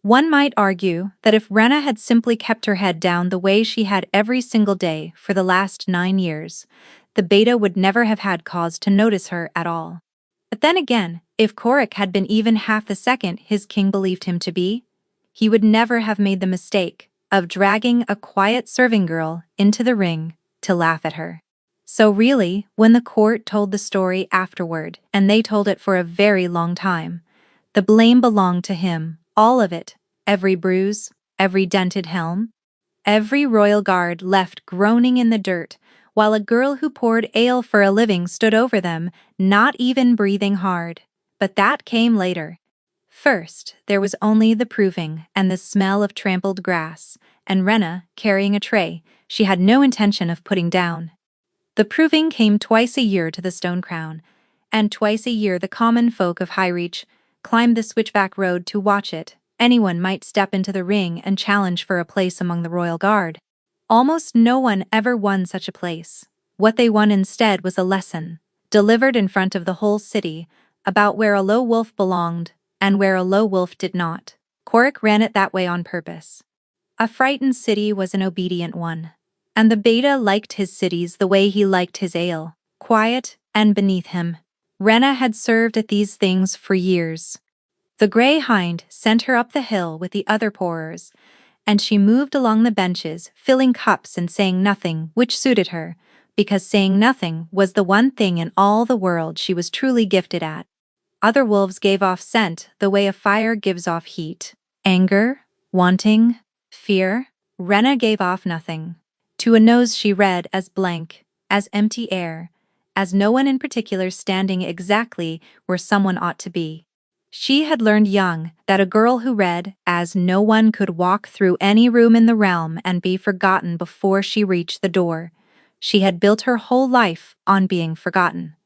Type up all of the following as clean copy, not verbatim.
One might argue that if Rena had simply kept her head down the way she had every single day for the last 9 years, the beta would never have had cause to notice her at all. But then again, if Korik had been even half the second his king believed him to be, he would never have made the mistake of dragging a quiet serving girl into the ring to laugh at her. So really, when the court told the story afterward, and they told it for a very long time, the blame belonged to him, all of it, every bruise, every dented helm, every royal guard left groaning in the dirt, while a girl who poured ale for a living stood over them, not even breathing hard. But that came later. First, there was only the proving and the smell of trampled grass, and Rena carrying a tray she had no intention of putting down. The proving came twice a year to the Stone Crown, and twice a year the common folk of Highreach climbed the switchback road to watch it. Anyone might step into the ring and challenge for a place among the royal guard. Almost no one ever won such a place. What they won instead was a lesson, delivered in front of the whole city, about where a low wolf belonged and where a low wolf did not. Korik ran it that way on purpose. A frightened city was an obedient one. And the beta liked his cities the way he liked his ale, quiet and beneath him. Rena had served at these things for years. The grey hind sent her up the hill with the other pourers, and she moved along the benches, filling cups and saying nothing, which suited her, because saying nothing was the one thing in all the world she was truly gifted at. Other wolves gave off scent the way a fire gives off heat. Anger, wanting, fear. Rena gave off nothing. To a nose she read as blank, as empty air, as no one in particular standing exactly where someone ought to be. She had learned young that a girl who read as no one could walk through any room in the realm and be forgotten before she reached the door. She had built her whole life on being forgotten.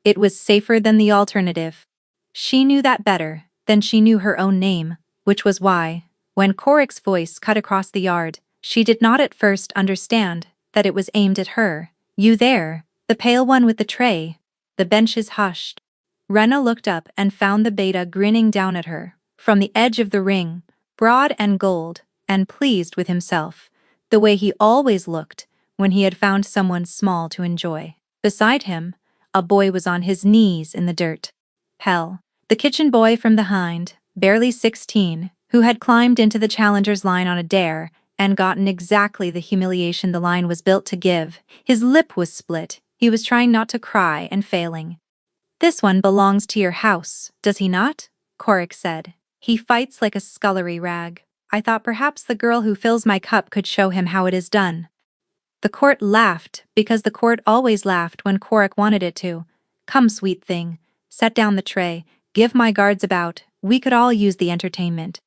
It was safer than the alternative. She knew that better than she knew her own name, which was why, when Korik's voice cut across the yard, she did not at first understand that it was aimed at her. "You there, the pale one with the tray." The benches hushed. Rena looked up and found the beta grinning down at her, from the edge of the ring, broad and gold, and pleased with himself, the way he always looked when he had found someone small to enjoy. Beside him, a boy was on his knees in the dirt. Pell, the kitchen boy from behind, barely 16, who had climbed into the challenger's line on a dare, and gotten exactly the humiliation the line was built to give. His lip was split, he was trying not to cry and failing. "This one belongs to your house, does he not?" Korik said. "He fights like a scullery rag. I thought perhaps the girl who fills my cup could show him how it is done." The court laughed, because the court always laughed when Korik wanted it to. "Come, sweet thing, set down the tray, give my guards about, we could all use the entertainment."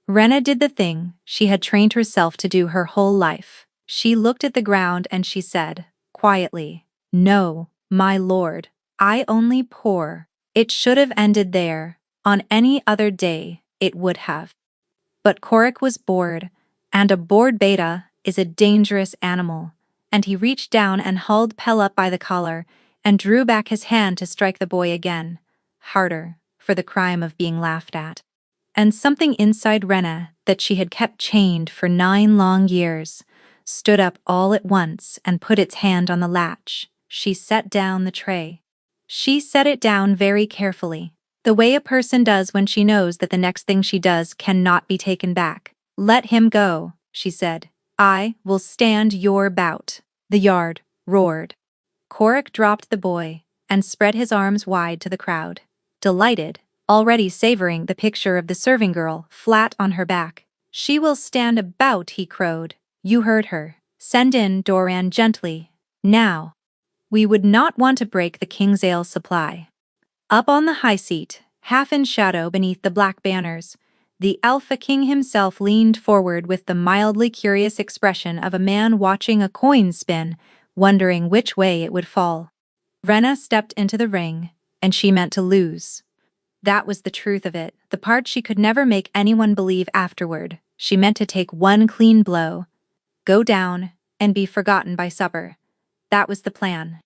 Rena did the thing she had trained herself to do her whole life. She looked at the ground and she said, quietly, "No, my lord, I only pour." It should have ended there. On any other day, it would have. But Korik was bored, and a bored beta is a dangerous animal, and he reached down and hauled Pell up by the collar and drew back his hand to strike the boy again, harder, for the crime of being laughed at. And something inside Rena that she had kept chained for 9 long years stood up all at once and put its hand on the latch. She set down the tray. She set it down very carefully, the way a person does when she knows that the next thing she does cannot be taken back. "Let him go," she said. "I will stand your bout." The yard roared. Korik dropped the boy and spread his arms wide to the crowd, delighted, already savoring the picture of the serving girl flat on her back. "She will stand a bout," he crowed. "You heard her. Send in Doran gently. Now." We would not want to break the king's ale supply. Up on the high seat, half in shadow beneath the black banners, the Alpha King himself leaned forward with the mildly curious expression of a man watching a coin spin, wondering which way it would fall. Rena stepped into the ring, and she meant to lose. That was the truth of it, the part she could never make anyone believe afterward. She meant to take one clean blow, go down, and be forgotten by supper. That was the plan.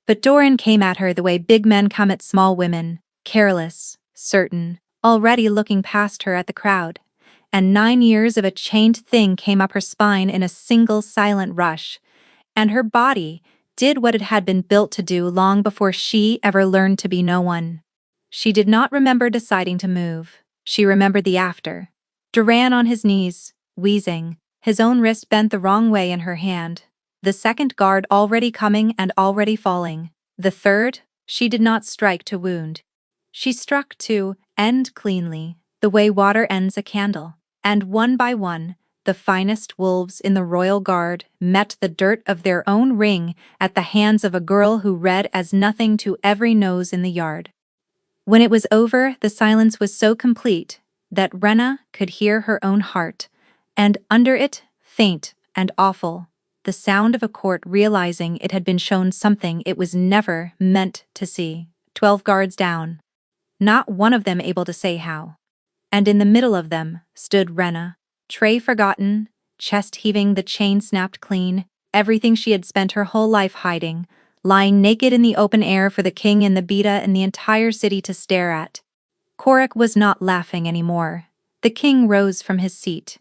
But Doran came at her the way big men come at small women, careless, certain, already looking past her at the crowd, and 9 years of a chained thing came up her spine in a single silent rush, and her body did what it had been built to do long before she ever learned to be no one. She did not remember deciding to move. She remembered the after. Duran on his knees, wheezing, his own wrist bent the wrong way in her hand. The second guard already coming and already falling. The third, she did not strike to wound. She struck to end cleanly, the way water ends a candle. And one by one, the finest wolves in the royal guard met the dirt of their own ring at the hands of a girl who read as nothing to every nose in the yard. When it was over, the silence was so complete that Rena could hear her own heart, and under it, faint and awful, the sound of a court realizing it had been shown something it was never meant to see. 12 guards down. Not one of them able to say how. And in the middle of them stood Rena, tray forgotten, chest heaving, the chain snapped clean, everything she had spent her whole life hiding, lying naked in the open air for the king and the Beta and the entire city to stare at. Korik was not laughing anymore. The king rose from his seat.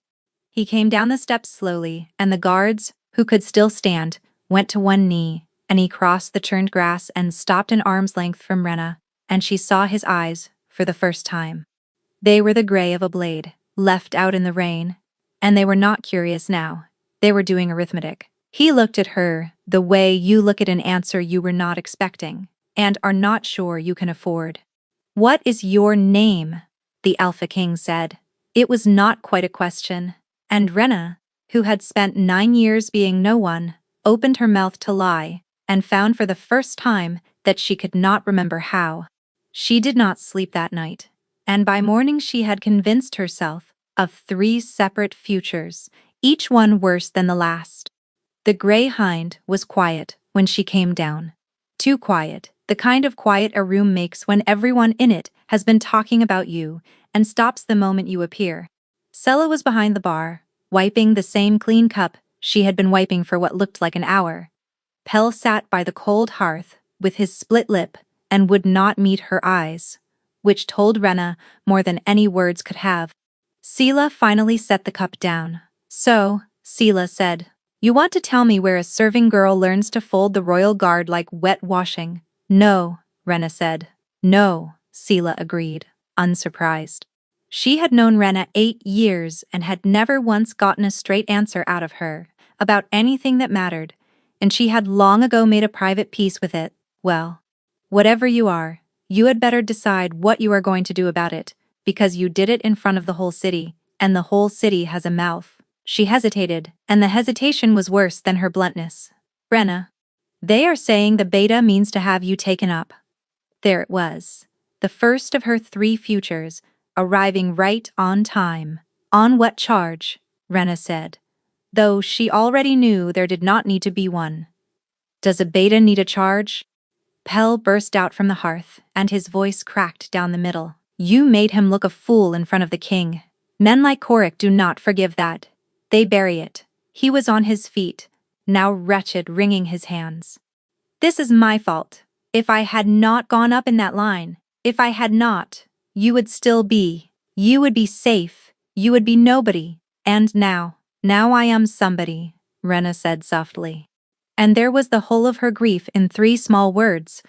He came down the steps slowly, and the guards, who could still stand, went to one knee, and he crossed the churned grass and stopped an arm's length from Rena, and she saw his eyes for the first time. They were the gray of a blade, left out in the rain, and they were not curious now. They were doing arithmetic. He looked at her the way you look at an answer you were not expecting, and are not sure you can afford. "What is your name?" the Alpha King said. It was not quite a question, and Rena, who had spent 9 years being no one, opened her mouth to lie, and found for the first time that she could not remember how. She did not sleep that night, and by morning she had convinced herself of 3 separate futures, each one worse than the last. The gray hind was quiet when she came down. Too quiet, the kind of quiet a room makes when everyone in it has been talking about you and stops the moment you appear. Sella was behind the bar, wiping the same clean cup she had been wiping for what looked like an hour. Pell sat by the cold hearth with his split lip and would not meet her eyes, which told Rena more than any words could have. Sela finally set the cup down. "So," Sela said, "you want to tell me where a serving girl learns to fold the royal guard like wet washing?" "No," Rena said. "No," Sela agreed, unsurprised. She had known Rena 8 years and had never once gotten a straight answer out of her about anything that mattered, and she had long ago made a private peace with it. "Well, whatever you are, you had better decide what you are going to do about it, because you did it in front of the whole city, and the whole city has a mouth." She hesitated, and the hesitation was worse than her bluntness. "Rena, they are saying the Beta means to have you taken up." There it was, the first of her 3 futures, arriving right on time. "On what charge?" Rena said, though she already knew there did not need to be one. "Does a Beta need a charge?" Pell burst out from the hearth, and his voice cracked down the middle. "You made him look a fool in front of the king. Men like Korik do not forgive that. They bury it." He was on his feet, now wretched, wringing his hands. "This is my fault. If I had not gone up in that line, if I had not, you would still be. You would be safe. You would be nobody. And now I am somebody," Rena said softly. And there was the whole of her grief in 3 small words,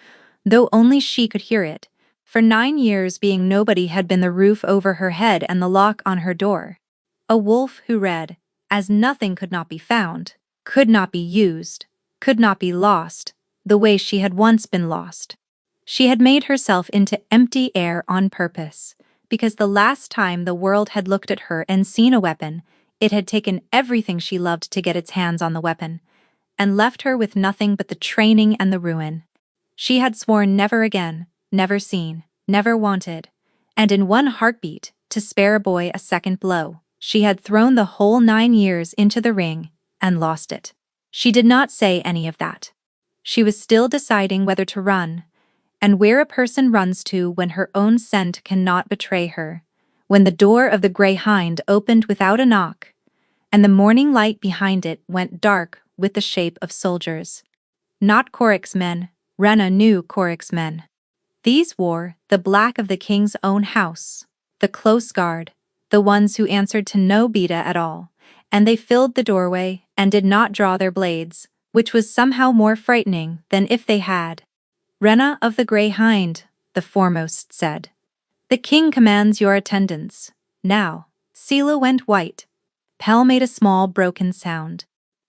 though only she could hear it. For 9 years being nobody had been the roof over her head and the lock on her door. A wolf who read, as nothing could not be found, could not be used, could not be lost, the way she had once been lost. She had made herself into empty air on purpose, because the last time the world had looked at her and seen a weapon, it had taken everything she loved to get its hands on the weapon, and left her with nothing but the training and the ruin. She had sworn never again, never seen, never wanted, and in one heartbeat, to spare a boy a second blow. She had thrown the whole 9 years into the ring and lost it. She did not say any of that. She was still deciding whether to run, and where a person runs to when her own scent cannot betray her, when the door of the Grey Hind opened without a knock, and the morning light behind it went dark with the shape of soldiers. Not Korik's men. Rena knew Korik's men. These wore the black of the king's own house, the close guard, the ones who answered to no beta at all, and they filled the doorway and did not draw their blades, which was somehow more frightening than if they had. "Rena of the Grey Hind," the foremost said. "The king commands your attendance." Now, Sela went white. Pell made a small broken sound.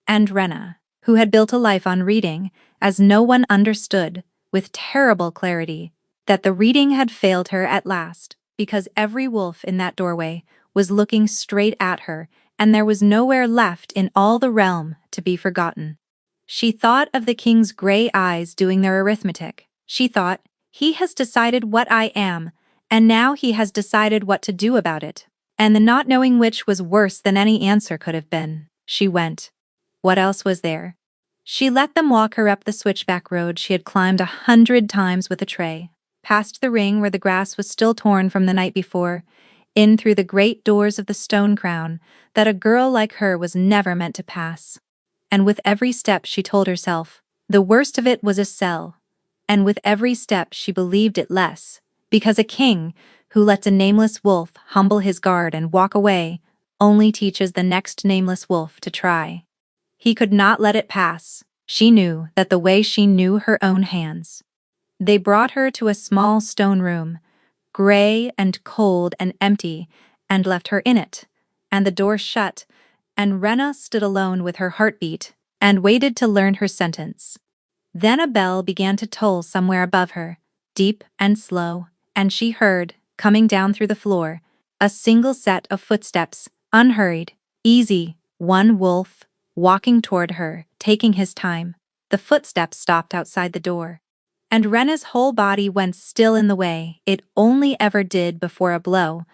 And Rena, who had built a life on reading, as no one understood, with terrible clarity, that the reading had failed her at last, because every wolf in that doorway was looking straight at her, and there was nowhere left in all the realm to be forgotten. She thought of the king's gray eyes doing their arithmetic. She thought, "He has decided what I am, and now he has decided what to do about it." And the not knowing which was worse than any answer could have been. She went. What else was there? She let them walk her up the switchback road she had climbed 100 times with a tray, past the ring where the grass was still torn from the night before, in through the great doors of the stone crown that a girl like her was never meant to pass. And with every step she told herself, the worst of it was a cell. And with every step she believed it less, because a king, who lets a nameless wolf humble his guard and walk away, only teaches the next nameless wolf to try. He could not let it pass. She knew that the way she knew her own hands. They brought her to a small stone room, gray and cold and empty, and left her in it, and the door shut, and Rena stood alone with her heartbeat and waited to learn her sentence. Then a bell began to toll somewhere above her, deep and slow, and she heard, coming down through the floor, a single set of footsteps, unhurried, easy, one wolf, walking toward her, taking his time. The footsteps stopped outside the door. And Rena's whole body went still in the way it only ever did before a blow,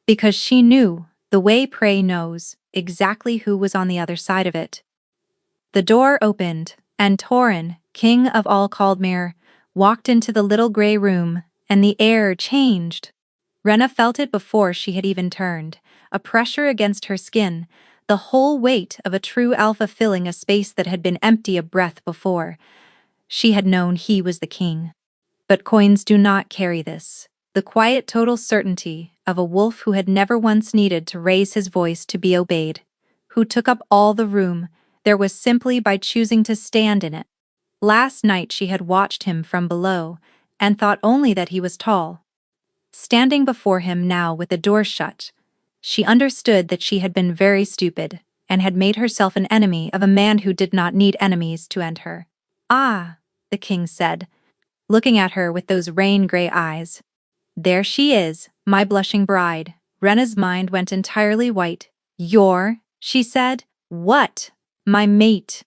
because she knew, the way prey knows, exactly who was on the other side of it. The door opened, and Torin, king of all Caldmere, walked into the little gray room, and the air changed. Rena felt it before she had even turned, a pressure against her skin, the whole weight of a true alpha filling a space that had been empty a breath before. She had known he was the king. But coins do not carry this. The quiet total certainty of a wolf who had never once needed to raise his voice to be obeyed, who took up all the room there was simply by choosing to stand in it. Last night she had watched him from below and thought only that he was tall. Standing before him now with the door shut, she understood that she had been very stupid and had made herself an enemy of a man who did not need enemies to end her. "Ah," the king said, looking at her with those rain-gray eyes. "There she is, my blushing bride." Rena's mind went entirely white. "You're," she said. "What?" "My mate."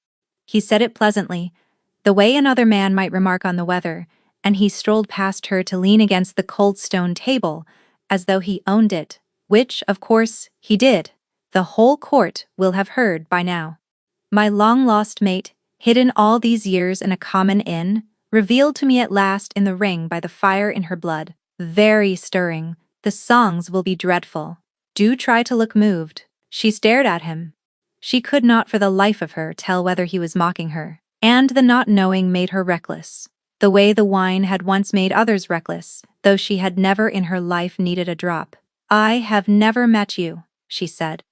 He said it pleasantly, the way another man might remark on the weather, and he strolled past her to lean against the cold stone table, as though he owned it, which, of course, he did. The whole court will have heard by now. "My long-lost mate, hidden all these years in a common inn, revealed to me at last in the ring by the fire in her blood. Very stirring. The songs will be dreadful. Do try to look moved." She stared at him. She could not for the life of her tell whether he was mocking her, and the not knowing made her reckless, the way the wine had once made others reckless, though she had never in her life needed a drop. "I have never met you," she said.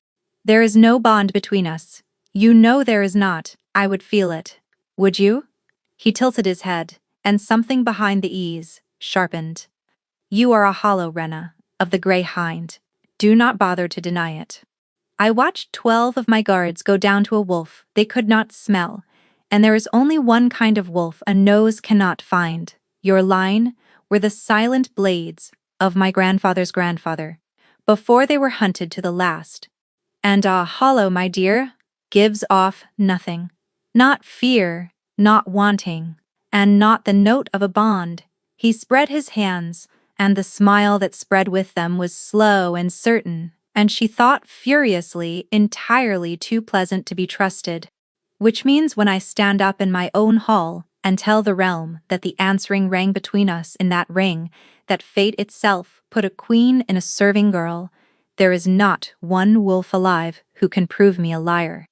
"There is no bond between us. You know there is not. I would feel it. Would you?" He tilted his head, and something behind the ease sharpened. "You are a hollow, Rena, of the Grey Hind. Do not bother to deny it. I watched 12 of my guards go down to a wolf they could not smell, and there is only one kind of wolf a nose cannot find. Your line were the silent blades of my grandfather's grandfather, before they were hunted to the last. And hollow, my dear, gives off nothing. Not fear, not wanting, and not the note of a bond." He spread his hands, and the smile that spread with them was slow and certain, and she thought furiously, entirely too pleasant to be trusted. "Which means when I stand up in my own hall and tell the realm that the answering rang between us in that ring, that fate itself put a queen in a serving girl, there is not one wolf alive who can prove me a liar.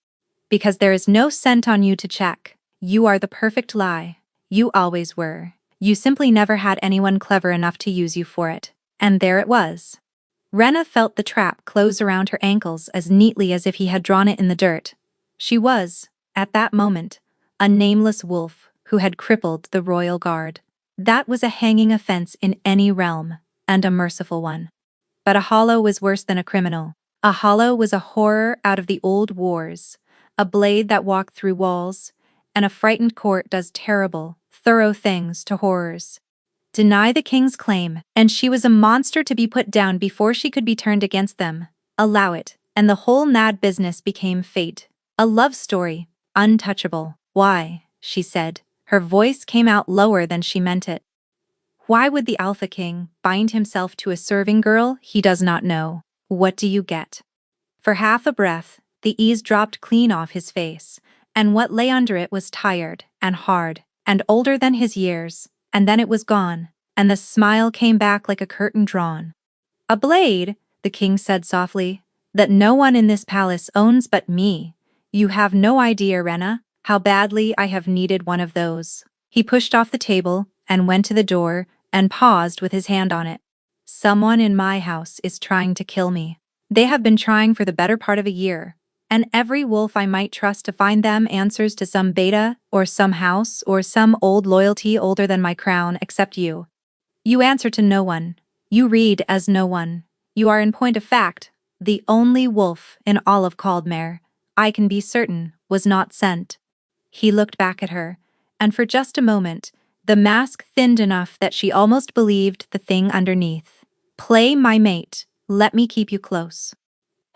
Because there is no scent on you to check. You are the perfect lie. You always were. You simply never had anyone clever enough to use you for it. And there it was." Rena felt the trap close around her ankles as neatly as if he had drawn it in the dirt. She was, at that moment, a nameless wolf who had crippled the royal guard. That was a hanging offense in any realm, and a merciful one. But a hollow was worse than a criminal. A hollow was a horror out of the old wars, a blade that walked through walls, and a frightened court does terrible, thorough things to horrors. Deny the king's claim, and she was a monster to be put down before she could be turned against them. Allow it, and the whole mad business became fate. A love story, untouchable. Why, she said. Her voice came out lower than she meant it. Why would the Alpha King bind himself to a serving girl he does not know? What do you get? For half a breath, the ease dropped clean off his face, and what lay under it was tired and hard and older than his years, and then it was gone, and the smile came back like a curtain drawn. A blade, the king said softly, that no one in this palace owns but me. You have no idea, Rena, how badly I have needed one of those. He pushed off the table and went to the door and paused with his hand on it. Someone in my house is trying to kill me. They have been trying for the better part of a year, and every wolf I might trust to find them answers to some beta or some house or some old loyalty older than my crown except you. You answer to no one. You read as no one. You are in point of fact, the only wolf in all of Caldmere, I can be certain, was not sent. He looked back at her, and for just a moment, the mask thinned enough that she almost believed the thing underneath. Play my mate, let me keep you close.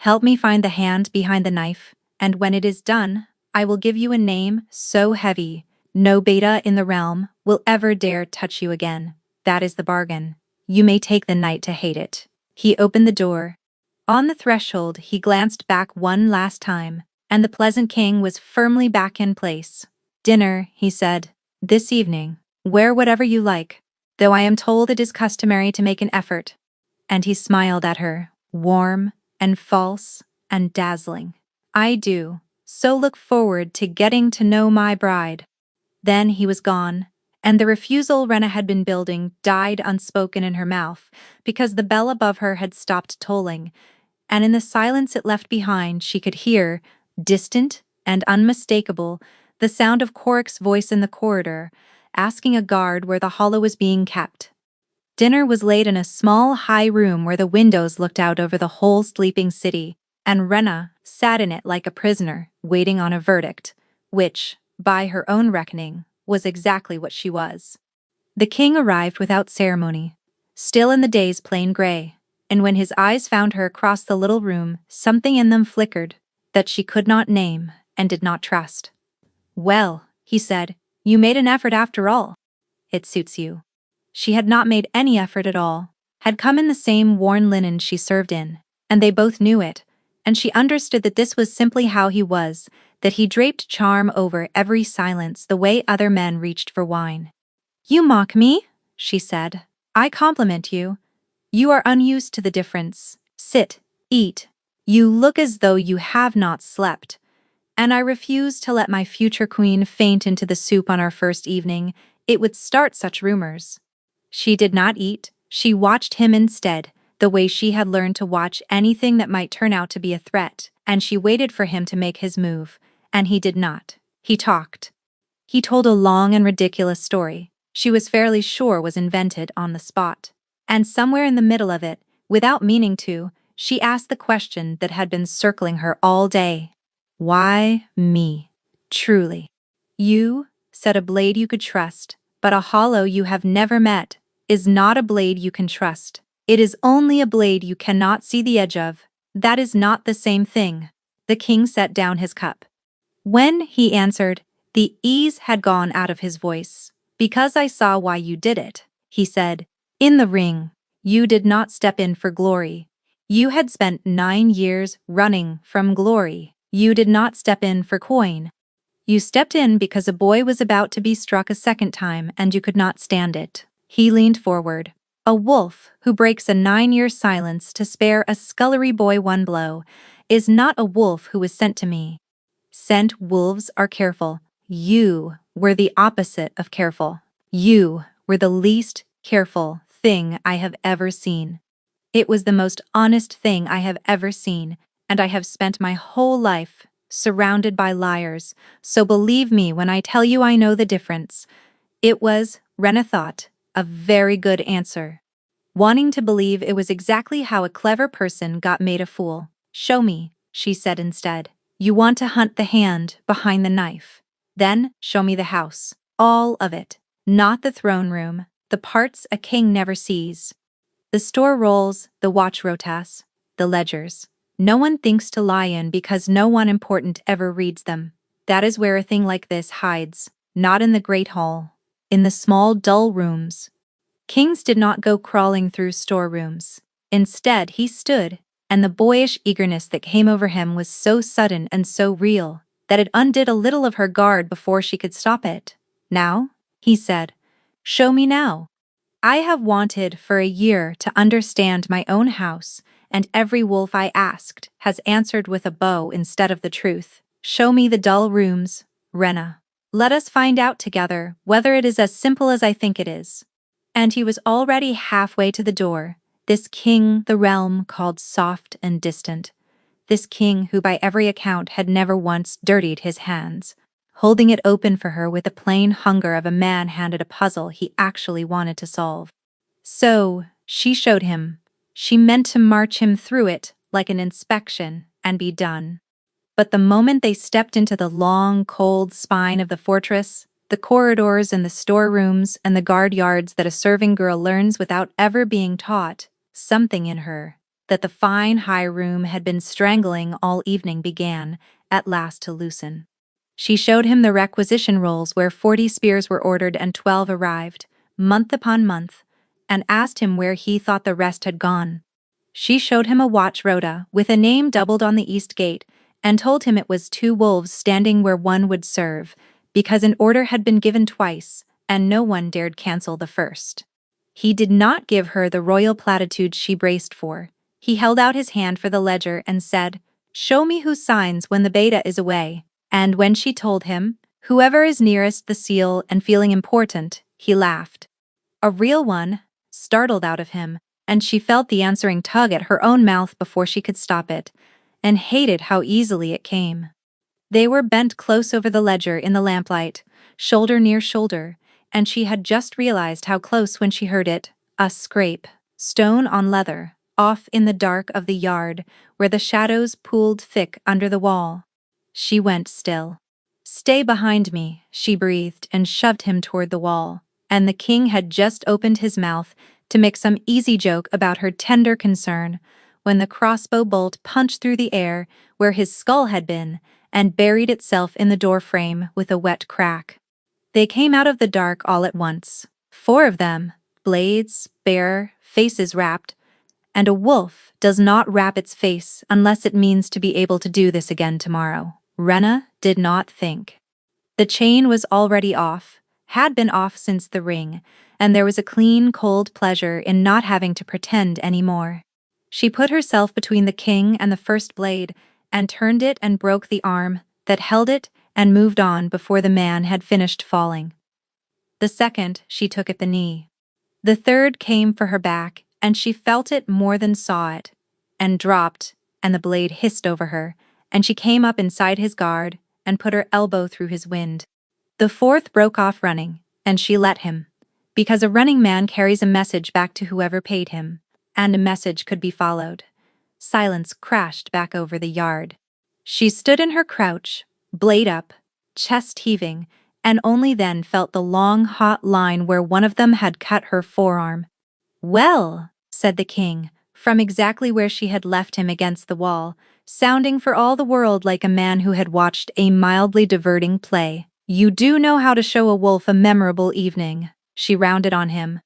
Help me find the hand behind the knife, and when it is done, I will give you a name so heavy, no beta in the realm will ever dare touch you again. That is the bargain. You may take the night to hate it. He opened the door. On the threshold, he glanced back one last time, and the pleasant king was firmly back in place. Dinner, he said, this evening. Wear whatever you like, though I am told it is customary to make an effort. And he smiled at her, warm and false and dazzling. I do. So look forward to getting to know my bride. Then he was gone, and the refusal Rena had been building died unspoken in her mouth because the bell above her had stopped tolling, and in the silence it left behind she could hear, distant and unmistakable, the sound of Coric's voice in the corridor, asking a guard where the hollow was being kept. Dinner was laid in a small, high room where the windows looked out over the whole sleeping city, and Rena sat in it like a prisoner, waiting on a verdict, which, by her own reckoning, was exactly what she was. The king arrived without ceremony, still in the day's plain gray, and when his eyes found her across the little room, something in them flickered that she could not name and did not trust. Well, he said, you made an effort after all. It suits you. She had not made any effort at all, had come in the same worn linen she served in, and they both knew it, and she understood that this was simply how he was, that he draped charm over every silence the way other men reached for wine. You mock me, she said. I compliment you. You are unused to the difference. Sit, eat. You look as though you have not slept. And I refuse to let my future queen faint into the soup on our first evening. It would start such rumors. She did not eat, she watched him instead, the way she had learned to watch anything that might turn out to be a threat, and she waited for him to make his move, and he did not. He talked. He told a long and ridiculous story, she was fairly sure was invented on the spot. And somewhere in the middle of it, without meaning to, she asked the question that had been circling her all day. Why me? Truly. You, said a blade you could trust, but a hollow you have never met, is not a blade you can trust. It is only a blade you cannot see the edge of. That is not the same thing. The king set down his cup. When he answered, the ease had gone out of his voice. Because I saw why you did it, he said. In the ring, you did not step in for glory. You had spent 9 years running from glory. You did not step in for coin. You stepped in because a boy was about to be struck a second time and you could not stand it. He leaned forward. A wolf who breaks a 9-year silence to spare a scullery boy one blow is not a wolf who was sent to me. Sent wolves are careful. You were the opposite of careful. You were the least careful thing I have ever seen. It was the most honest thing I have ever seen, and I have spent my whole life surrounded by liars, so believe me when I tell you I know the difference. It was, Rena thought, a very good answer. Wanting to believe it was exactly how a clever person got made a fool. Show me, she said instead. You want to hunt the hand behind the knife. Then, show me the house. All of it. Not the throne room, the parts a king never sees. The store rolls, the watch rotas, the ledgers. No one thinks to lie in because no one important ever reads them. That is where a thing like this hides, not in the great hall. In the small, dull rooms. Kings did not go crawling through storerooms. Instead, he stood, and the boyish eagerness that came over him was so sudden and so real that it undid a little of her guard before she could stop it. Now, he said, show me now. I have wanted for a year to understand my own house, and every wolf I asked has answered with a bow instead of the truth. Show me the dull rooms, Rena. Let us find out together whether it is as simple as I think it is. And he was already halfway to the door, this king the realm called soft and distant, this king who by every account had never once dirtied his hands, holding it open for her with the plain hunger of a man handed a puzzle he actually wanted to solve. So, she showed him. She meant to march him through it like an inspection and be done. But the moment they stepped into the long, cold spine of the fortress, the corridors and the storerooms and the guard yards that a serving girl learns without ever being taught, something in her, that the fine high room had been strangling all evening began, at last to loosen. She showed him the requisition rolls where 40 spears were ordered and 12 arrived, month upon month, and asked him where he thought the rest had gone. She showed him a watch rota with a name doubled on the east gate, and told him it was 2 wolves standing where one would serve, because an order had been given twice, and no one dared cancel the first. He did not give her the royal platitude she braced for. He held out his hand for the ledger and said, show me who signs when the beta is away. And when she told him, whoever is nearest the seal and feeling important, he laughed. A real one, startled out of him, and she felt the answering tug at her own mouth before she could stop it, and hated how easily it came. They were bent close over the ledger in the lamplight, shoulder near shoulder, and she had just realized how close when she heard it, a scrape, stone on leather, off in the dark of the yard, where the shadows pooled thick under the wall. She went still. Stay behind me, she breathed and shoved him toward the wall, and the king had just opened his mouth to make some easy joke about her tender concern, when the crossbow bolt punched through the air where his skull had been, and buried itself in the doorframe with a wet crack. They came out of the dark all at once, 4 of them, blades, bare, faces wrapped, and a wolf does not wrap its face unless it means to be able to do this again tomorrow. Rena did not think. The chain was already off, had been off since the ring, and there was a clean, cold pleasure in not having to pretend any more. She put herself between the king and the first blade, and turned it and broke the arm that held it and moved on before the man had finished falling. The second she took at the knee. The third came for her back, and she felt it more than saw it, and dropped, and the blade hissed over her, and she came up inside his guard and put her elbow through his wind. The fourth broke off running, and she let him, because a running man carries a message back to whoever paid him, and a message could be followed. Silence crashed back over the yard. She stood in her crouch, blade up, chest heaving, and only then felt the long, hot line where one of them had cut her forearm. Well, said the king, from exactly where she had left him against the wall, sounding for all the world like a man who had watched a mildly diverting play. You do know how to show a wolf a memorable evening, she rounded on him.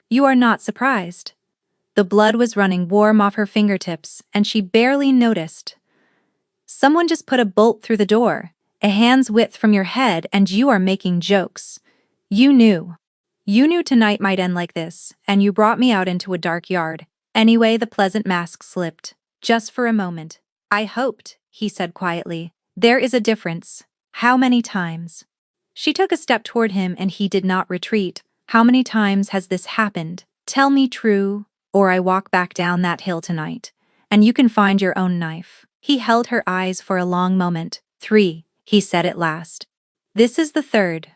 You are not surprised. The blood was running warm off her fingertips, and she barely noticed. Someone just put a bolt through the door, a hand's width from your head, and you are making jokes. You knew. You knew tonight might end like this, and you brought me out into a dark yard. Anyway, the pleasant mask slipped. Just for a moment. I hoped, he said quietly. There is a difference. How many times? She took a step toward him and he did not retreat. How many times has this happened? Tell me true. or I walk back down that hill tonight. And you can find your own knife. He held her eyes for a long moment. 3, he said at last. This is the third.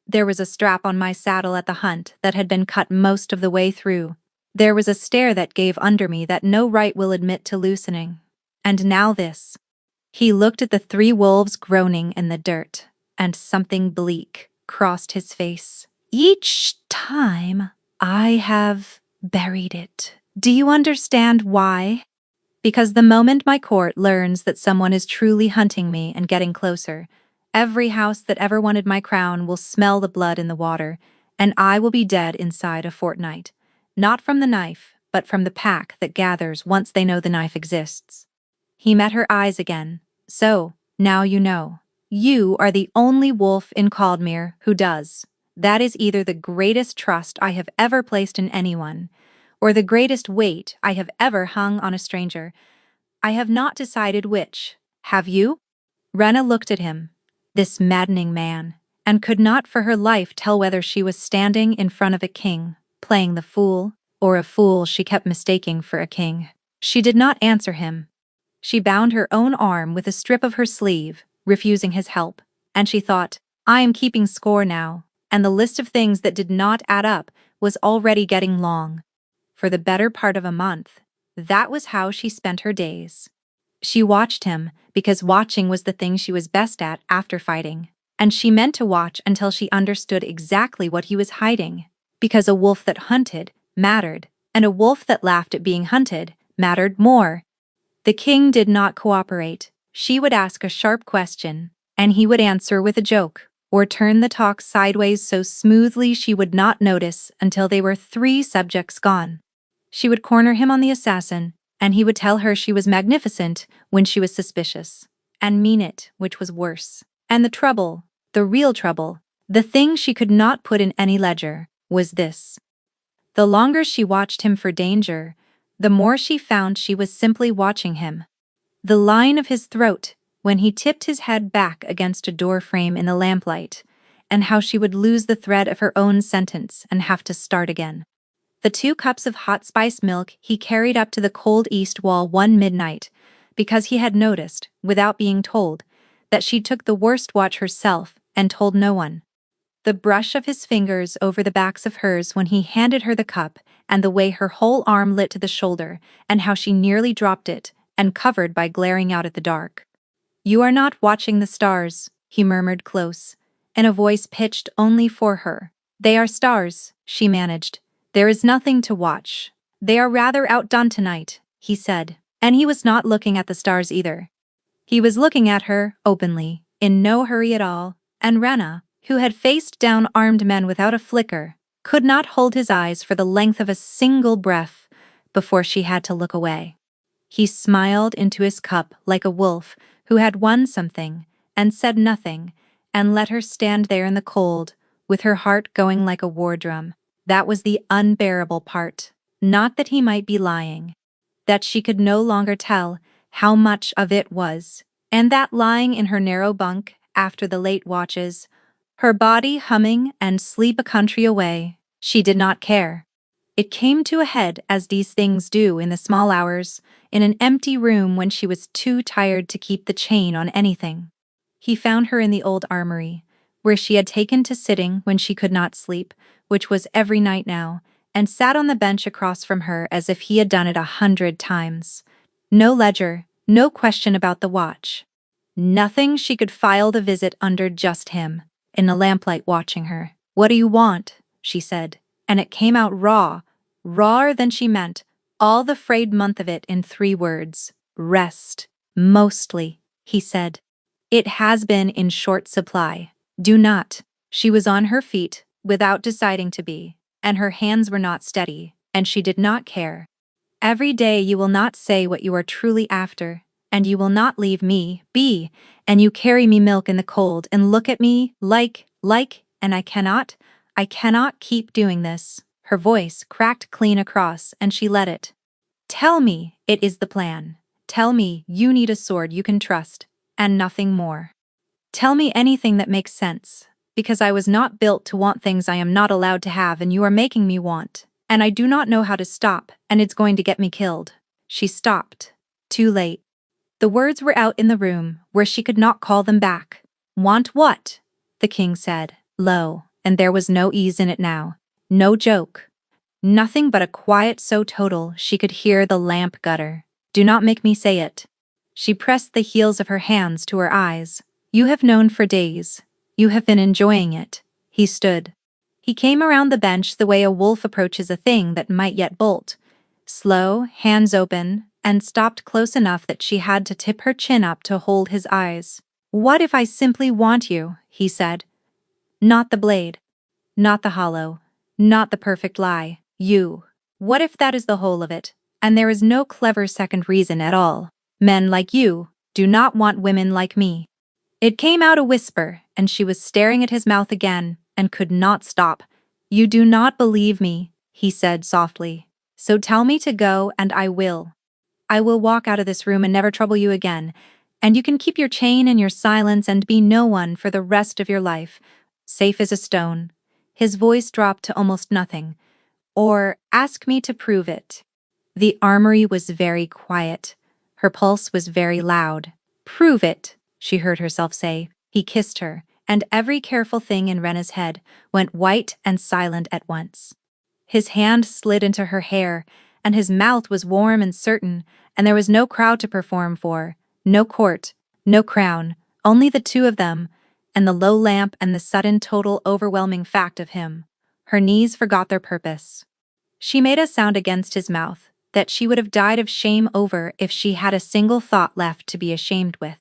There was a strap on my saddle at the hunt that had been cut most of the way through. There was a stair that gave under me that no right will admit to loosening. And now this. He looked at the 3 wolves groaning in the dirt, and something bleak crossed his face. Each time I have buried it. Do you understand why? Because the moment my court learns that someone is truly hunting me and getting closer, every house that ever wanted my crown will smell the blood in the water, and I will be dead inside a fortnight. Not from the knife, but from the pack that gathers once they know the knife exists. He met her eyes again. So, now you know. You are the only wolf in Caldmere who does. That is either the greatest trust I have ever placed in anyone, or the greatest weight I have ever hung on a stranger. I have not decided which. Have you? Rena looked at him, this maddening man, and could not for her life tell whether she was standing in front of a king, playing the fool, or a fool she kept mistaking for a king. She did not answer him. She bound her own arm with a strip of her sleeve, refusing his help, and she thought, I am keeping score now, and the list of things that did not add up was already getting long. For the better part of a month, that was how she spent her days. She watched him, because watching was the thing she was best at after fighting, and she meant to watch until she understood exactly what he was hiding, because a wolf that hunted mattered, and a wolf that laughed at being hunted mattered more. The king did not cooperate. She would ask a sharp question, and he would answer with a joke, or turn the talk sideways so smoothly she would not notice until they were 3 subjects gone. She would corner him on the assassin, and he would tell her she was magnificent when she was suspicious, and mean it, which was worse. And the trouble, the real trouble, the thing she could not put in any ledger, was this. The longer she watched him for danger, the more she found she was simply watching him. The line of his throat, when he tipped his head back against a door frame in the lamplight, and how she would lose the thread of her own sentence and have to start again. The 2 cups of hot spice milk he carried up to the cold east wall one midnight, because he had noticed, without being told, that she took the worst watch herself and told no one. The brush of his fingers over the backs of hers when he handed her the cup, and the way her whole arm lit to the shoulder, and how she nearly dropped it, and covered by glaring out at the dark. You are not watching the stars, he murmured close, in a voice pitched only for her. They are stars, she managed. There is nothing to watch. They are rather outdone tonight, he said, and he was not looking at the stars either. He was looking at her, openly, in no hurry at all, and Rena, who had faced down armed men without a flicker, could not hold his eyes for the length of a single breath before she had to look away. He smiled into his cup like a wolf who had won something, and said nothing, and let her stand there in the cold, with her heart going like a war drum. That was the unbearable part. Not that he might be lying. That she could no longer tell how much of it was, and that lying in her narrow bunk after the late watches, her body humming and sleep a country away, she did not care. It came to a head as these things do in the small hours, in an empty room when she was too tired to keep the chain on anything. He found her in the old armory, where she had taken to sitting when she could not sleep, which was every night now, and sat on the bench across from her as if he had done it 100 times. No ledger, no question about the watch. Nothing she could file the visit under, just him, in the lamplight watching her. What do you want? She said, and it came out rawer than she meant, all the frayed month of it in 3 words. Rest. Mostly, he said. It has been in short supply. Do not. She was on her feet, without deciding to be, and her hands were not steady, and she did not care. Every day you will not say what you are truly after, and you will not leave me be, and you carry me milk in the cold and look at me like, and I cannot keep doing this. Her voice cracked clean across, and she let it. Tell me it is the plan. Tell me you need a sword you can trust, and nothing more. Tell me anything that makes sense, because I was not built to want things I am not allowed to have and you are making me want, and I do not know how to stop, and it's going to get me killed." She stopped. Too late. The words were out in the room, where she could not call them back. "Want what?" the king said, low, and there was no ease in it now. No joke. Nothing but a quiet so total she could hear the lamp gutter. "Do not make me say it." She pressed the heels of her hands to her eyes. "You have known for days. You have been enjoying it." He stood. He came around the bench the way a wolf approaches a thing that might yet bolt. Slow, hands open, and stopped close enough that she had to tip her chin up to hold his eyes. "What if I simply want you?" he said. "Not the blade. Not the hollow. Not the perfect lie. You. What if that is the whole of it, and there is no clever second reason at all? Men like you do not want women like me." It came out a whisper, and she was staring at his mouth again, and could not stop. "You do not believe me," he said softly. "So tell me to go, and I will. I will walk out of this room and never trouble you again, and you can keep your chain and your silence and be no one for the rest of your life, safe as a stone." His voice dropped to almost nothing. "Or ask me to prove it." The armory was very quiet. Her pulse was very loud. "Prove it," she heard herself say. He kissed her, and every careful thing in Rena's head went white and silent at once. His hand slid into her hair, and his mouth was warm and certain, and there was no crowd to perform for, no court, no crown, only the two of them, and the low lamp and the sudden total overwhelming fact of him. Her knees forgot their purpose. She made a sound against his mouth that she would have died of shame over if she had a single thought left to be ashamed with.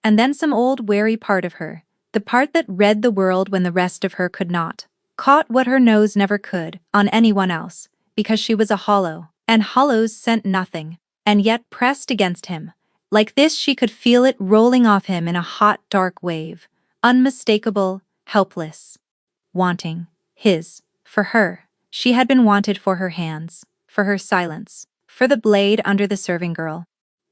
And then some old wary part of her, the part that read the world when the rest of her could not, caught what her nose never could on anyone else, because she was a hollow, and hollows sent nothing, and yet pressed against him. Like this she could feel it rolling off him in a hot dark wave, unmistakable, helpless. Wanting. His. For her. She had been wanted for her hands, for her silence, for the blade under the serving girl.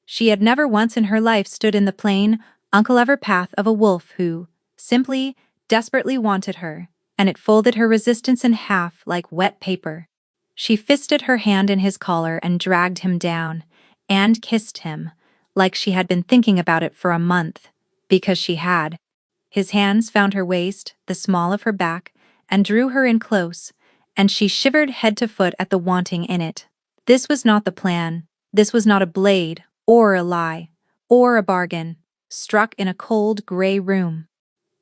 She had never once in her life stood in the plain, uncle-ever path of a wolf who, simply, desperately wanted her, and it folded her resistance in half like wet paper. She fisted her hand in his collar and dragged him down, and kissed him, like she had been thinking about it for a month, because she had. His hands found her waist, the small of her back, and drew her in close, and she shivered head to foot at the wanting in it. This was not the plan. This was not a blade, or a lie, or a bargain, struck in a cold, gray room.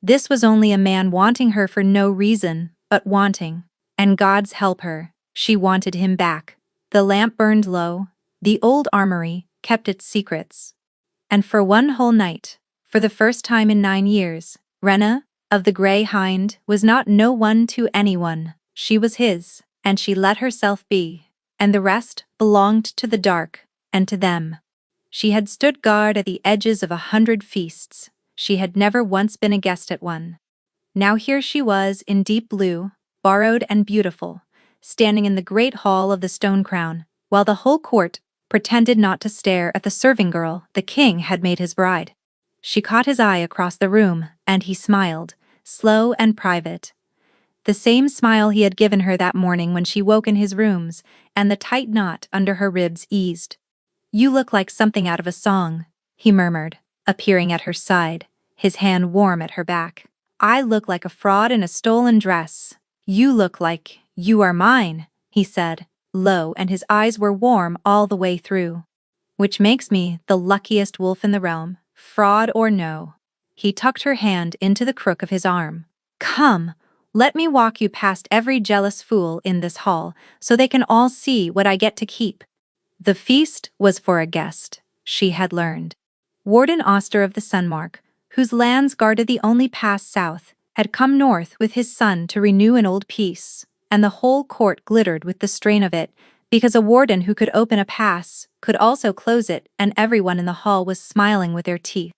This was only a man wanting her for no reason, but wanting. And God's help her, she wanted him back. The lamp burned low. The old armory kept its secrets. And for one whole night, for the first time in 9 years, Rena, of the Grey Hind, was not no one to anyone. She was his, and she let herself be, and the rest belonged to the dark, and to them. She had stood guard at the edges of 100 feasts. She had never once been a guest at one. Now here she was in deep blue, borrowed and beautiful, standing in the great hall of the Stone Crown, while the whole court pretended not to stare at the serving girl the king had made his bride. She caught his eye across the room, and he smiled, slow and private. The same smile he had given her that morning when she woke in his rooms, and the tight knot under her ribs eased. "You look like something out of a song," he murmured, appearing at her side, his hand warm at her back. "I look like a fraud in a stolen dress. You look like you are mine," he said, low, and his eyes were warm all the way through. "Which makes me the luckiest wolf in the realm, fraud or no." He tucked her hand into the crook of his arm. "Come, let me walk you past every jealous fool in this hall, so they can all see what I get to keep." The feast was for a guest, she had learned. Warden Oster of the Sunmark, whose lands guarded the only pass south, had come north with his son to renew an old peace, and the whole court glittered with the strain of it, because a warden who could open a pass could also close it, and everyone in the hall was smiling with their teeth.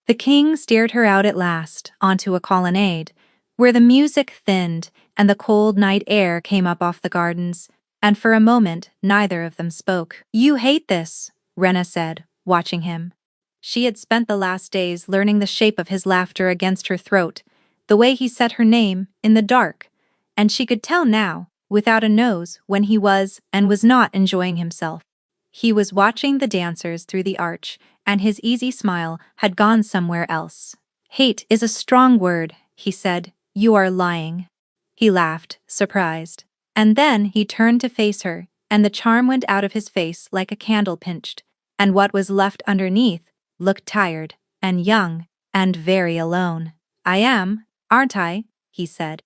The king steered her out at last, onto a colonnade, where the music thinned and the cold night air came up off the gardens, and for a moment neither of them spoke. "You hate this," Rena said, watching him. She had spent the last days learning the shape of his laughter against her throat, the way he said her name, in the dark, and she could tell now, without a nose when he was and was not enjoying himself. He was watching the dancers through the arch, and his easy smile had gone somewhere else. Hate is a strong word, he said. You are lying. He laughed, surprised. And then he turned to face her, and the charm went out of his face like a candle pinched, and what was left underneath looked tired, and young, and very alone. I am, aren't I? He said.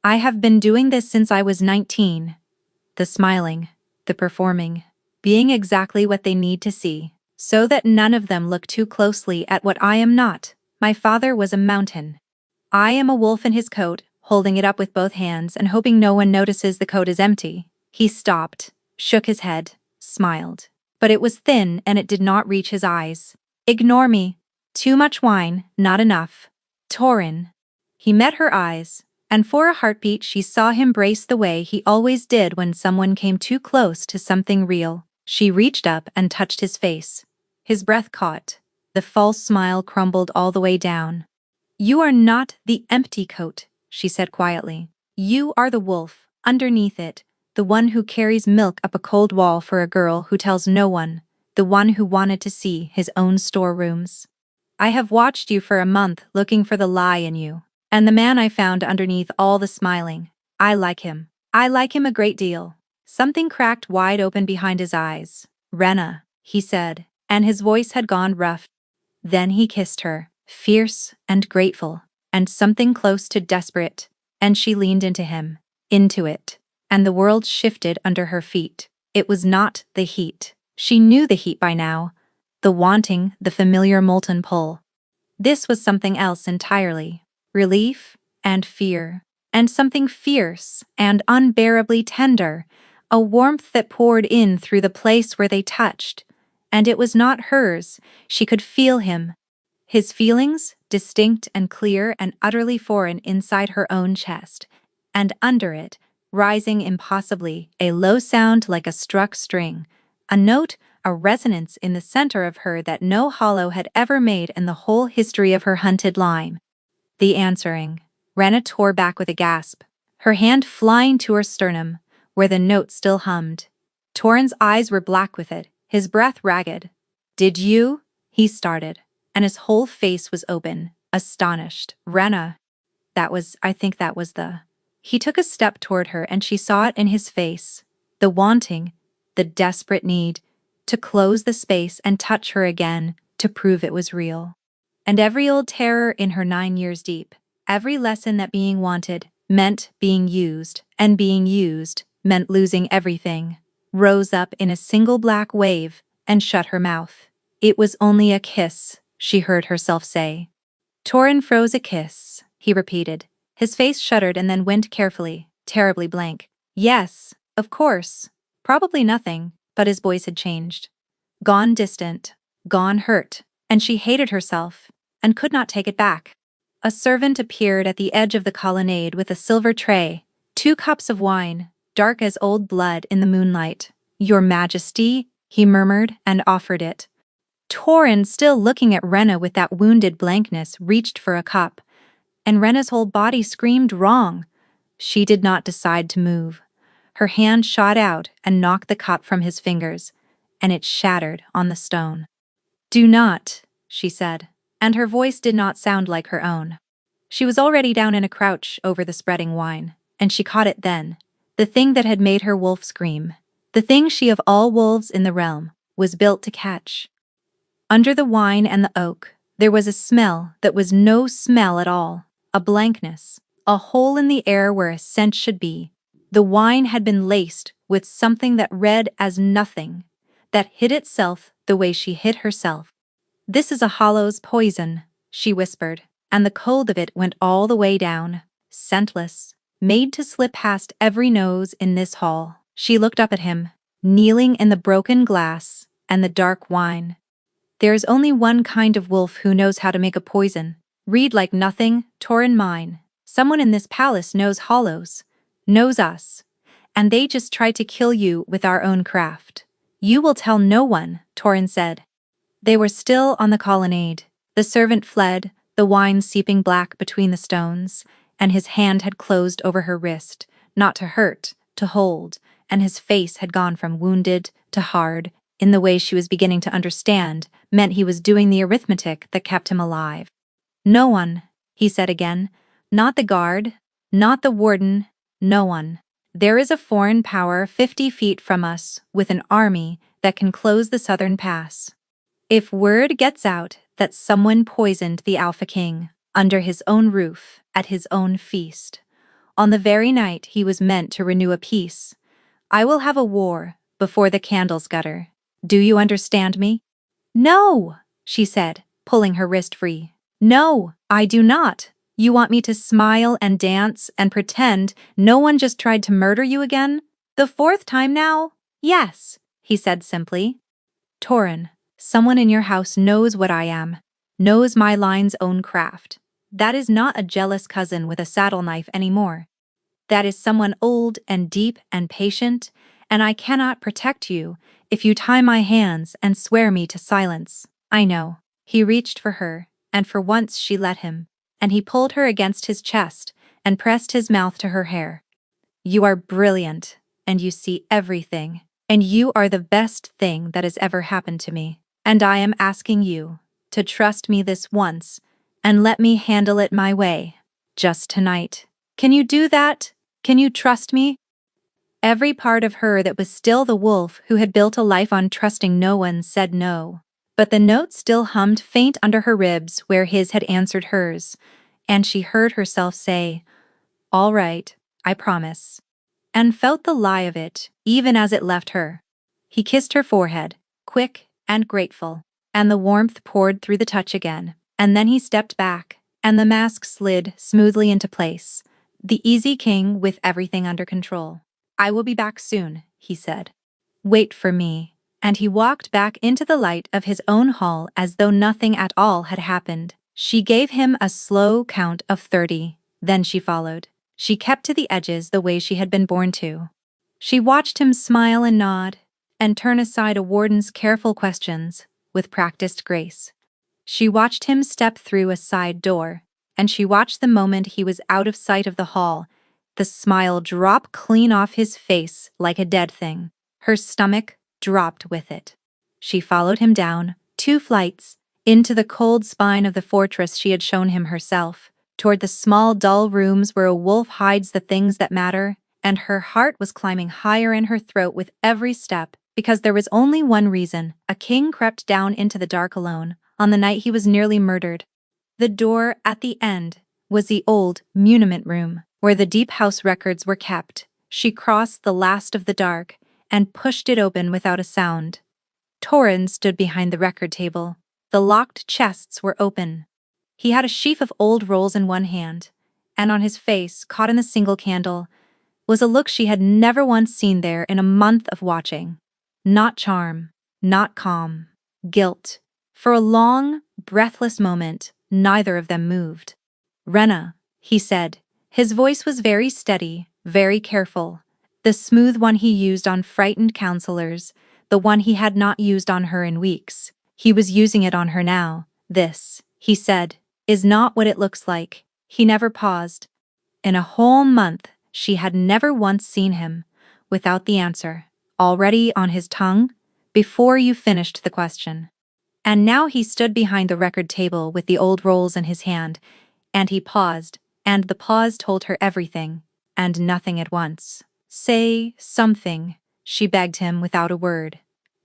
I have been doing this since I was 19. The smiling, the performing, being exactly what they need to see, so that none of them look too closely at what I am not. My father was a mountain. I am a wolf in his coat, holding it up with both hands and hoping no one notices the coat is empty. He stopped, shook his head, smiled. But it was thin and it did not reach his eyes. Ignore me. Too much wine, not enough. Torin. He met her eyes, and for a heartbeat she saw him brace the way he always did when someone came too close to something real. She reached up and touched his face. His breath caught. The false smile crumbled all the way down. You are not the empty coat, she said quietly. You are the wolf, underneath it, the one who carries milk up a cold wall for a girl who tells no one, the one who wanted to see his own storerooms. I have watched you for a month looking for the lie in you, and the man I found underneath all the smiling. I like him. I like him a great deal. Something cracked wide open behind his eyes. Rena, he said, and his voice had gone rough. Then he kissed her, fierce and grateful, and something close to desperate, and she leaned into him, into it, and the world shifted under her feet. It was not the heat. She knew the heat by now. The wanting, the familiar molten pull. This was something else entirely. Relief and fear, and something fierce and unbearably tender, a warmth that poured in through the place where they touched. And it was not hers. She could feel him. His feelings, distinct and clear and utterly foreign inside her own chest. And under it, rising impossibly, a low sound like a struck string, a note, a resonance in the center of her that no hollow had ever made in the whole history of her hunted line. The answering. Rena tore back with a gasp, her hand flying to her sternum, where the note still hummed. Torin's eyes were black with it, his breath ragged. Did you? He started, and his whole face was open, astonished. Rena. I think that was the... He took a step toward her and she saw it in his face. The wanting, the desperate need, to close the space and touch her again, to prove it was real. And every old terror in her 9 years deep, every lesson that being wanted meant being used, and being used meant losing everything, rose up in a single black wave and shut her mouth. It was only a kiss, she heard herself say. Torin froze. A kiss, he repeated. His face shuddered and then went carefully, terribly blank. Yes, of course. Probably nothing, but his voice had changed. Gone distant, gone hurt, and she hated herself, and could not take it back. A servant appeared at the edge of the colonnade with a silver tray, 2 cups of wine, dark as old blood in the moonlight. Your Majesty, he murmured and offered it. Torin, still looking at Rena with that wounded blankness, reached for a cup, and Rena's whole body screamed wrong. She did not decide to move. Her hand shot out and knocked the cup from his fingers, and it shattered on the stone. Do not, she said, and her voice did not sound like her own. She was already down in a crouch over the spreading wine, and she caught it then, the thing that had made her wolf scream, the thing she of all wolves in the realm was built to catch. Under the wine and the oak, there was a smell that was no smell at all, a blankness, a hole in the air where a scent should be. The wine had been laced with something that read as nothing, that hid itself the way she hid herself. This is a hollow's poison, she whispered, and the cold of it went all the way down, scentless, made to slip past every nose in this hall. She looked up at him, kneeling in the broken glass and the dark wine. There is only one kind of wolf who knows how to make a poison. Read like nothing, Torin mine. Someone in this palace knows hollows, knows us, and they just tried to kill you with our own craft. You will tell no one, Torin said. They were still on the colonnade. The servant fled, the wine seeping black between the stones, and his hand had closed over her wrist, not to hurt, to hold, and his face had gone from wounded to hard, in the way she was beginning to understand, meant he was doing the arithmetic that kept him alive. No one, he said again. Not the guard, not the warden, no one. There is a foreign power 50 feet from us, with an army that can close the southern pass. If word gets out that someone poisoned the Alpha King, under his own roof, at his own feast, on the very night he was meant to renew a peace, I will have a war before the candles gutter. Do you understand me? No, she said, pulling her wrist free. No, I do not. You want me to smile and dance and pretend no one just tried to murder you again? The fourth time now? Yes, he said simply. Torin, someone in your house knows what I am, knows my line's own craft. That is not a jealous cousin with a saddle knife anymore. That is someone old and deep and patient, and I cannot protect you if you tie my hands and swear me to silence. I know. He reached for her, and for once she let him, and he pulled her against his chest and pressed his mouth to her hair. You are brilliant, and you see everything, and you are the best thing that has ever happened to me, and I am asking you to trust me this once and let me handle it my way, just tonight. Can you do that? Can you trust me? Every part of her that was still the wolf who had built a life on trusting no one said no. But the note still hummed faint under her ribs where his had answered hers, and she heard herself say, "All right, I promise," and felt the lie of it even as it left her. He kissed her forehead, quick and grateful, and the warmth poured through the touch again, and then he stepped back, and the mask slid smoothly into place. The easy king with everything under control. I will be back soon, he said. Wait for me. And he walked back into the light of his own hall as though nothing at all had happened. She gave him a slow count of 30, then she followed. She kept to the edges the way she had been born to. She watched him smile and nod, and turn aside a warden's careful questions, with practiced grace. She watched him step through a side door, and she watched the moment he was out of sight of the hall, the smile drop clean off his face like a dead thing. Her stomach dropped with it. She followed him down, 2 flights, into the cold spine of the fortress she had shown him herself, toward the small dull rooms where a wolf hides the things that matter, and her heart was climbing higher in her throat with every step, because there was only one reason. A king crept down into the dark alone, on the night he was nearly murdered. The door at the end was the old muniment room, where the deep house records were kept. She crossed the last of the dark and pushed it open without a sound. Torin stood behind the record table. The locked chests were open. He had a sheaf of old rolls in one hand, and on his face, caught in the single candle, was a look she had never once seen there in a month of watching. Not charm, not calm, guilt. For a long, breathless moment, neither of them moved. Rena, he said. His voice was very steady, very careful, the smooth one he used on frightened counselors, the one he had not used on her in weeks. He was using it on her now. This, he said, is not what it looks like. He never paused. In a whole month, she had never once seen him without the answer already on his tongue before you finished the question. And now he stood behind the record table with the old rolls in his hand, and he paused, and the pause told her everything, and nothing at once. Say something, she begged him without a word.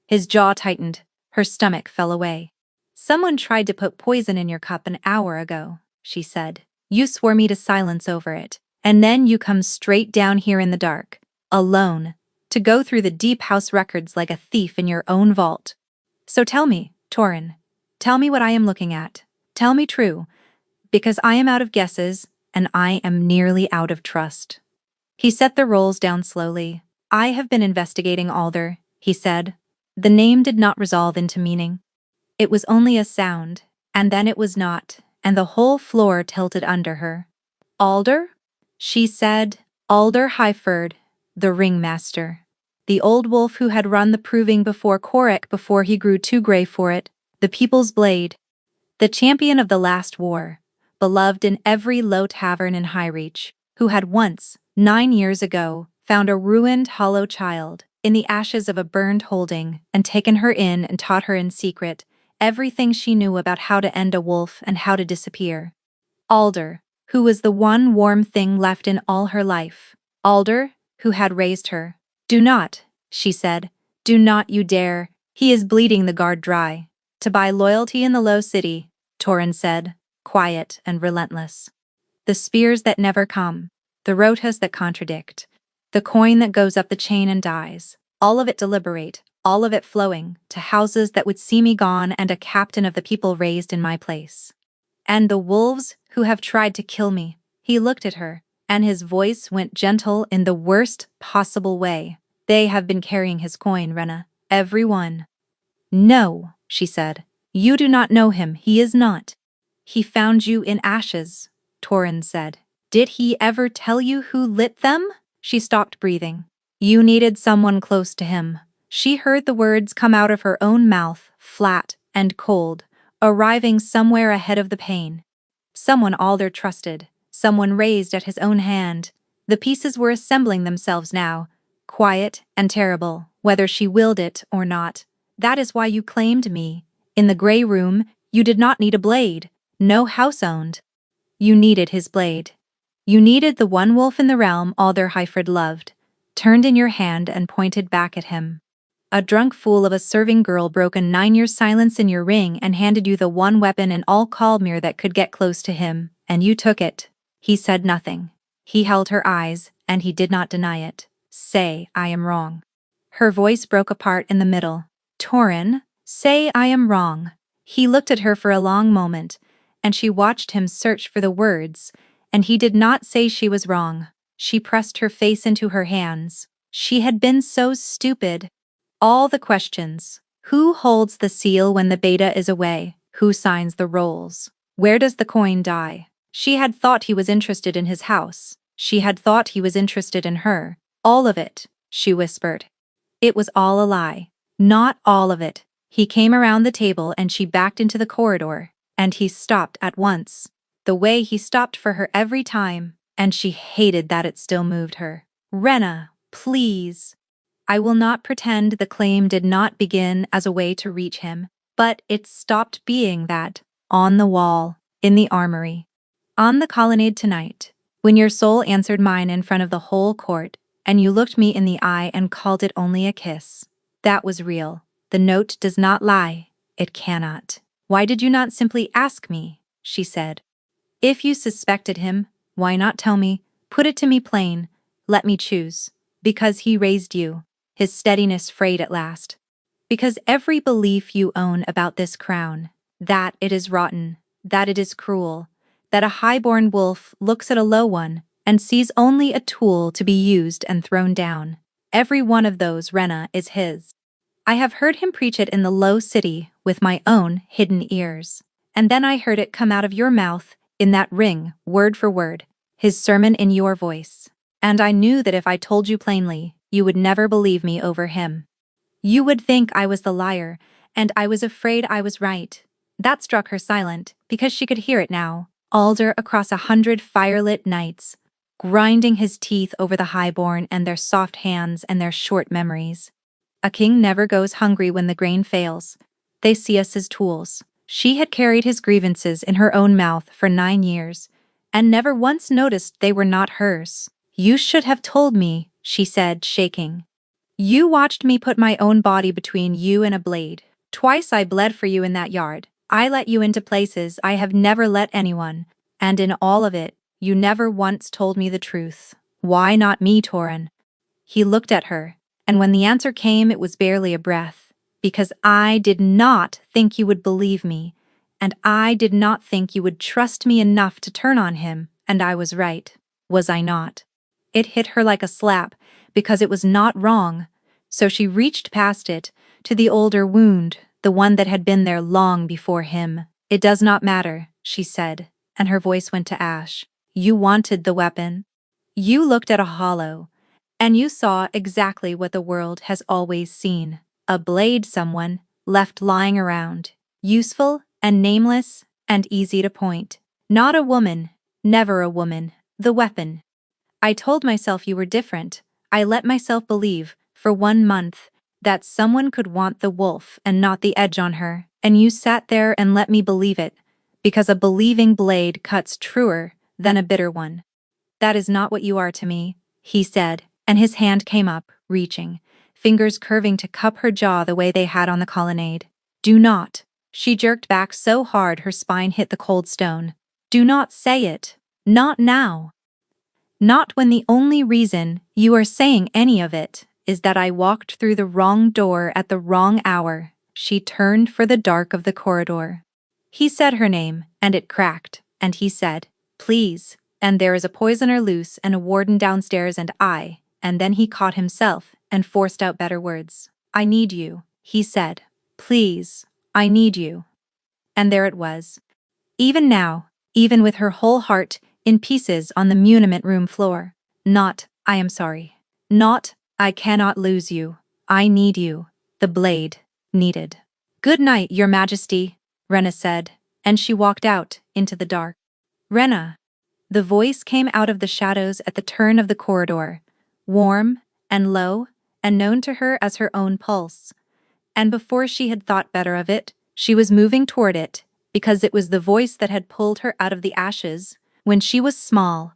His jaw tightened, her stomach fell away. Someone tried to put poison in your cup an hour ago, she said. You swore me to silence over it, and then you come straight down here in the dark, alone, to go through the deep house records like a thief in your own vault. So tell me, Torin, tell me what I am looking at. Tell me true, because I am out of guesses, and I am nearly out of trust. He set the rolls down slowly. I have been investigating Alder, he said. The name did not resolve into meaning. It was only a sound, and then it was not, and the whole floor tilted under her. Alder? She said. Alder Highford, the ringmaster. The old wolf who had run the proving before Korek before he grew too gray for it, the people's blade. The champion of the last war, beloved in every low tavern in Highreach, who had once, 9 years ago, found a ruined, hollow child in the ashes of a burned holding and taken her in and taught her in secret everything she knew about how to end a wolf and how to disappear. Alder, who was the one warm thing left in all her life. Alder, who had raised her. "Do not," she said. "Do not you dare. He is bleeding the guard dry. To buy loyalty in the low city," Torin said, quiet and relentless. "The spears that never come, the rotas that contradict, the coin that goes up the chain and dies, all of it deliberate, all of it flowing, to houses that would see me gone and a captain of the people raised in my place. And the wolves who have tried to kill me." He looked at her, and his voice went gentle in the worst possible way. "They have been carrying his coin, Rena. Every one." "No," she said. "You do not know him. He is not." "He found you in ashes," Torin said. "Did he ever tell you who lit them?" She stopped breathing. "You needed someone close to him." She heard the words come out of her own mouth, flat and cold, arriving somewhere ahead of the pain. Someone Alder trusted, someone raised at his own hand. The pieces were assembling themselves now, quiet and terrible, whether she willed it or not. "That is why you claimed me. In the gray room, you did not need a blade. No house owned. You needed his blade. You needed the one wolf in the realm Alder Hyfrid loved, turned in your hand and pointed back at him. A drunk fool of a serving girl broke a 9-year silence in your ring and handed you the one weapon in all Kalmir that could get close to him, and you took it." He said nothing. He held her eyes, and he did not deny it. "Say, I am wrong." Her voice broke apart in the middle. "Torin, say I am wrong." He looked at her for a long moment, and she watched him search for the words, and he did not say she was wrong. She pressed her face into her hands. She had been so stupid. All the questions. Who holds the seal when the beta is away? Who signs the rolls? Where does the coin die? She had thought he was interested in his house. She had thought he was interested in her. "All of it," she whispered. It was all a lie. Not all of it. He came around the table and she backed into the corridor, and he stopped at once. The way he stopped for her every time, and she hated that it still moved her. "Rena, please." I will not pretend the claim did not begin as a way to reach him, but it stopped being that, on the wall, in the armory, on the colonnade tonight, when your soul answered mine in front of the whole court, and you looked me in the eye and called it only a kiss. That was real. The note does not lie. It cannot. "Why did you not simply ask me?" she said. "If you suspected him, why not tell me? Put it to me plain. Let me choose. Because he raised you." His steadiness frayed at last. "Because every belief you own about this crown, that it is rotten, that it is cruel, that a high-born wolf looks at a low one and sees only a tool to be used and thrown down. Every one of those, Rena, is his. I have heard him preach it in the low city with my own hidden ears. And then I heard it come out of your mouth, in that ring, word for word, his sermon in your voice. And I knew that if I told you plainly, you would never believe me over him. You would think I was the liar, and I was afraid I was right." That struck her silent, because she could hear it now. Alder across 100 firelit nights, grinding his teeth over the highborn and their soft hands and their short memories. A king never goes hungry when the grain fails. They see us as tools. She had carried his grievances in her own mouth for 9 years, and never once noticed they were not hers. "You should have told me," she said, shaking. "You watched me put my own body between you and a blade. Twice I bled for you in that yard. I let you into places I have never let anyone, and in all of it, you never once told me the truth. Why not me, Torin?" He looked at her, and when the answer came it was barely a breath. "Because I did not think you would believe me, and I did not think you would trust me enough to turn on him, and I was right. Was I not?" It hit her like a slap, because it was not wrong, so she reached past it, to the older wound, the one that had been there long before him. "It does not matter," she said, and her voice went to ash. "You wanted the weapon. You looked at a hollow, and you saw exactly what the world has always seen. A blade someone left lying around, useful and nameless and easy to point. Not a woman, never a woman, the weapon. I told myself you were different. I let myself believe, for 1 month, that someone could want the wolf and not the edge on her, and you sat there and let me believe it, because a believing blade cuts truer than a bitter one. That is not what you are to me, he said, and his hand came up, reaching, fingers curving to cup her jaw the way they had on the colonnade. Do not. She jerked back so hard her spine hit the cold stone. Do not say it. Not now. Not when the only reason you are saying any of it is that I walked through the wrong door at the wrong hour. She turned for the dark of the corridor. He said her name, and it cracked, and he said, please, and there is a poisoner loose and a warden downstairs and then he caught himself and forced out better words. I need you, he said. Please, I need you. And there it was. Even now, even with her whole heart in pieces on the muniment room floor. Not, I am sorry. Not, I cannot lose you. I need you. The blade needed. Good night, Your Majesty, Rena said, and she walked out into the dark. Rena. The voice came out of the shadows at the turn of the corridor, warm and low and known to her as her own pulse. And before she had thought better of it, she was moving toward it, because it was the voice that had pulled her out of the ashes when she was small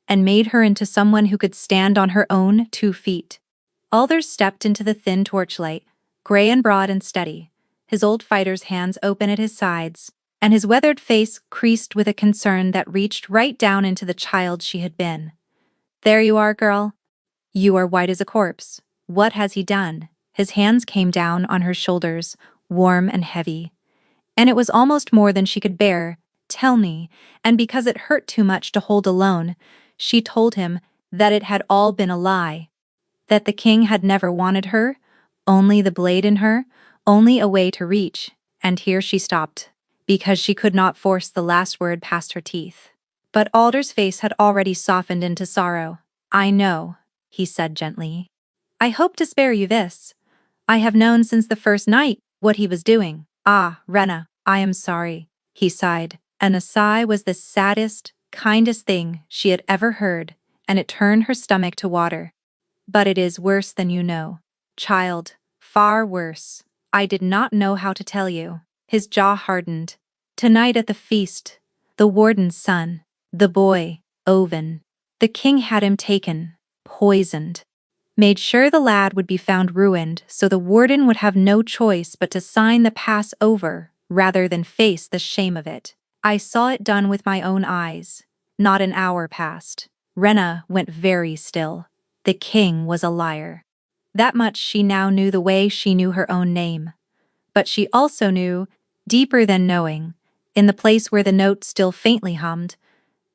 and made her into someone who could stand on her own 2 feet. Alder stepped into the thin torchlight, gray and broad and steady, his old fighter's hands open at his sides, and his weathered face creased with a concern that reached right down into the child she had been. There you are, girl. You are white as a corpse. What has he done? His hands came down on her shoulders, warm and heavy. And it was almost more than she could bear. Tell me, and because it hurt too much to hold alone, she told him that it had all been a lie. That the king had never wanted her, only the blade in her, only a way to reach, and here she stopped, because she could not force the last word past her teeth. But Alder's face had already softened into sorrow. I know, he said gently. I hope to spare you this. I have known since the first night what he was doing. Ah, Rena, I am sorry, he sighed, and the sigh was the saddest, kindest thing she had ever heard, and it turned her stomach to water. But it is worse than you know. Child, far worse. I did not know how to tell you. His jaw hardened. Tonight at the feast, the warden's son, the boy, Oven. The king had him taken, poisoned. Made sure the lad would be found ruined so the warden would have no choice but to sign the pass over rather than face the shame of it. I saw it done with my own eyes. Not an hour passed. Rena went very still. The king was a liar. That much she now knew the way she knew her own name. But she also knew, deeper than knowing, in the place where the note still faintly hummed,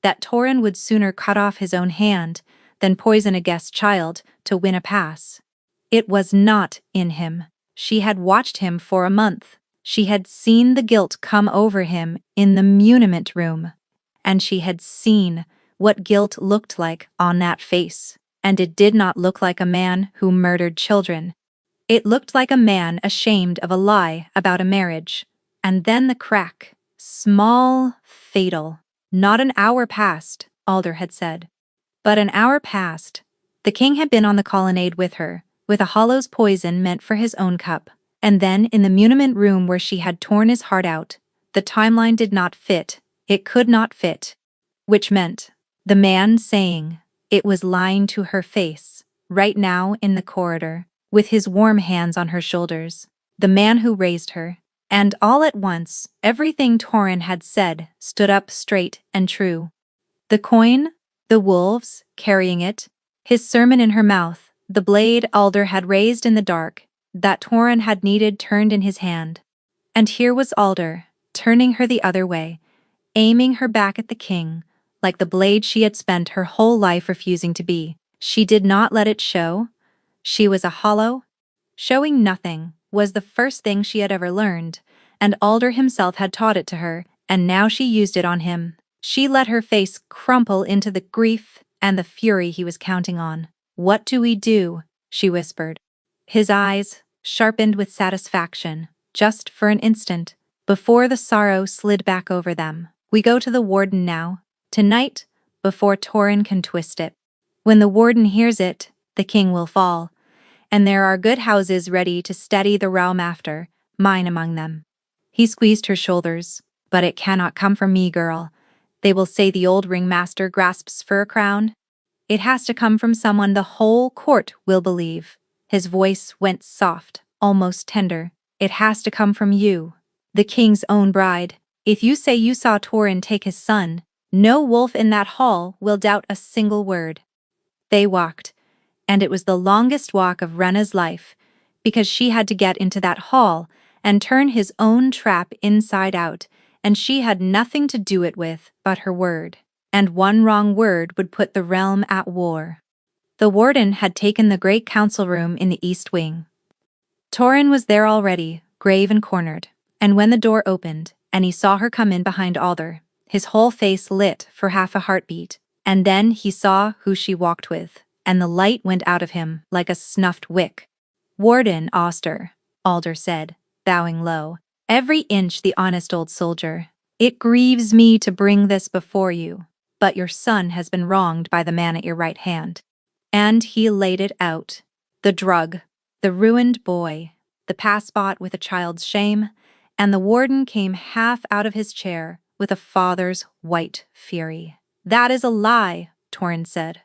that Torin would sooner cut off his own hand than poison a guest child to win a pass. It was not in him. She had watched him for a month. She had seen the guilt come over him in the muniment room. And she had seen what guilt looked like on that face. And it did not look like a man who murdered children. It looked like a man ashamed of a lie about a marriage. And then the crack. Small, fatal. Not an hour passed, Alder had said. But an hour passed. The king had been on the colonnade with her, with a hollow's poison meant for his own cup. And then in the muniment room where she had torn his heart out, the timeline did not fit. It could not fit. Which meant, the man saying, it was lying to her face, right now in the corridor, with his warm hands on her shoulders. The man who raised her. And all at once, everything Torin had said stood up straight and true. The coin, the wolves, carrying it, his sermon in her mouth, the blade Alder had raised in the dark, that Torin had needed turned in his hand. And here was Alder, turning her the other way, aiming her back at the king, like the blade she had spent her whole life refusing to be. She did not let it show. She was a hollow. Showing nothing was the first thing she had ever learned, and Alder himself had taught it to her, and now she used it on him. She let her face crumple into the grief and the fury he was counting on. What do we do? She whispered. His eyes sharpened with satisfaction, just for an instant, before the sorrow slid back over them. We go to the warden now, tonight, before Torin can twist it. When the warden hears it, the king will fall, and there are good houses ready to steady the realm after, mine among them. He squeezed her shoulders. But it cannot come from me, girl. They will say the old ringmaster grasps for a crown. It has to come from someone the whole court will believe. His voice went soft, almost tender. It has to come from you, the king's own bride. If you say you saw Torin take his son, no wolf in that hall will doubt a single word. They walked, and it was the longest walk of Rena's life, because she had to get into that hall and turn his own trap inside out, and she had nothing to do it with but her word. And one wrong word would put the realm at war. The warden had taken the great council room in the east wing. Torin was there already, grave and cornered, and when the door opened, and he saw her come in behind Alder, his whole face lit for half a heartbeat, and then he saw who she walked with, and the light went out of him like a snuffed wick. Warden Oster, Alder said, bowing low, every inch the honest old soldier. It grieves me to bring this before you, but your son has been wronged by the man at your right hand. And he laid it out. The drug, the ruined boy, the passbot with a child's shame, and the warden came half out of his chair with a father's white fury. That is a lie, Torin said.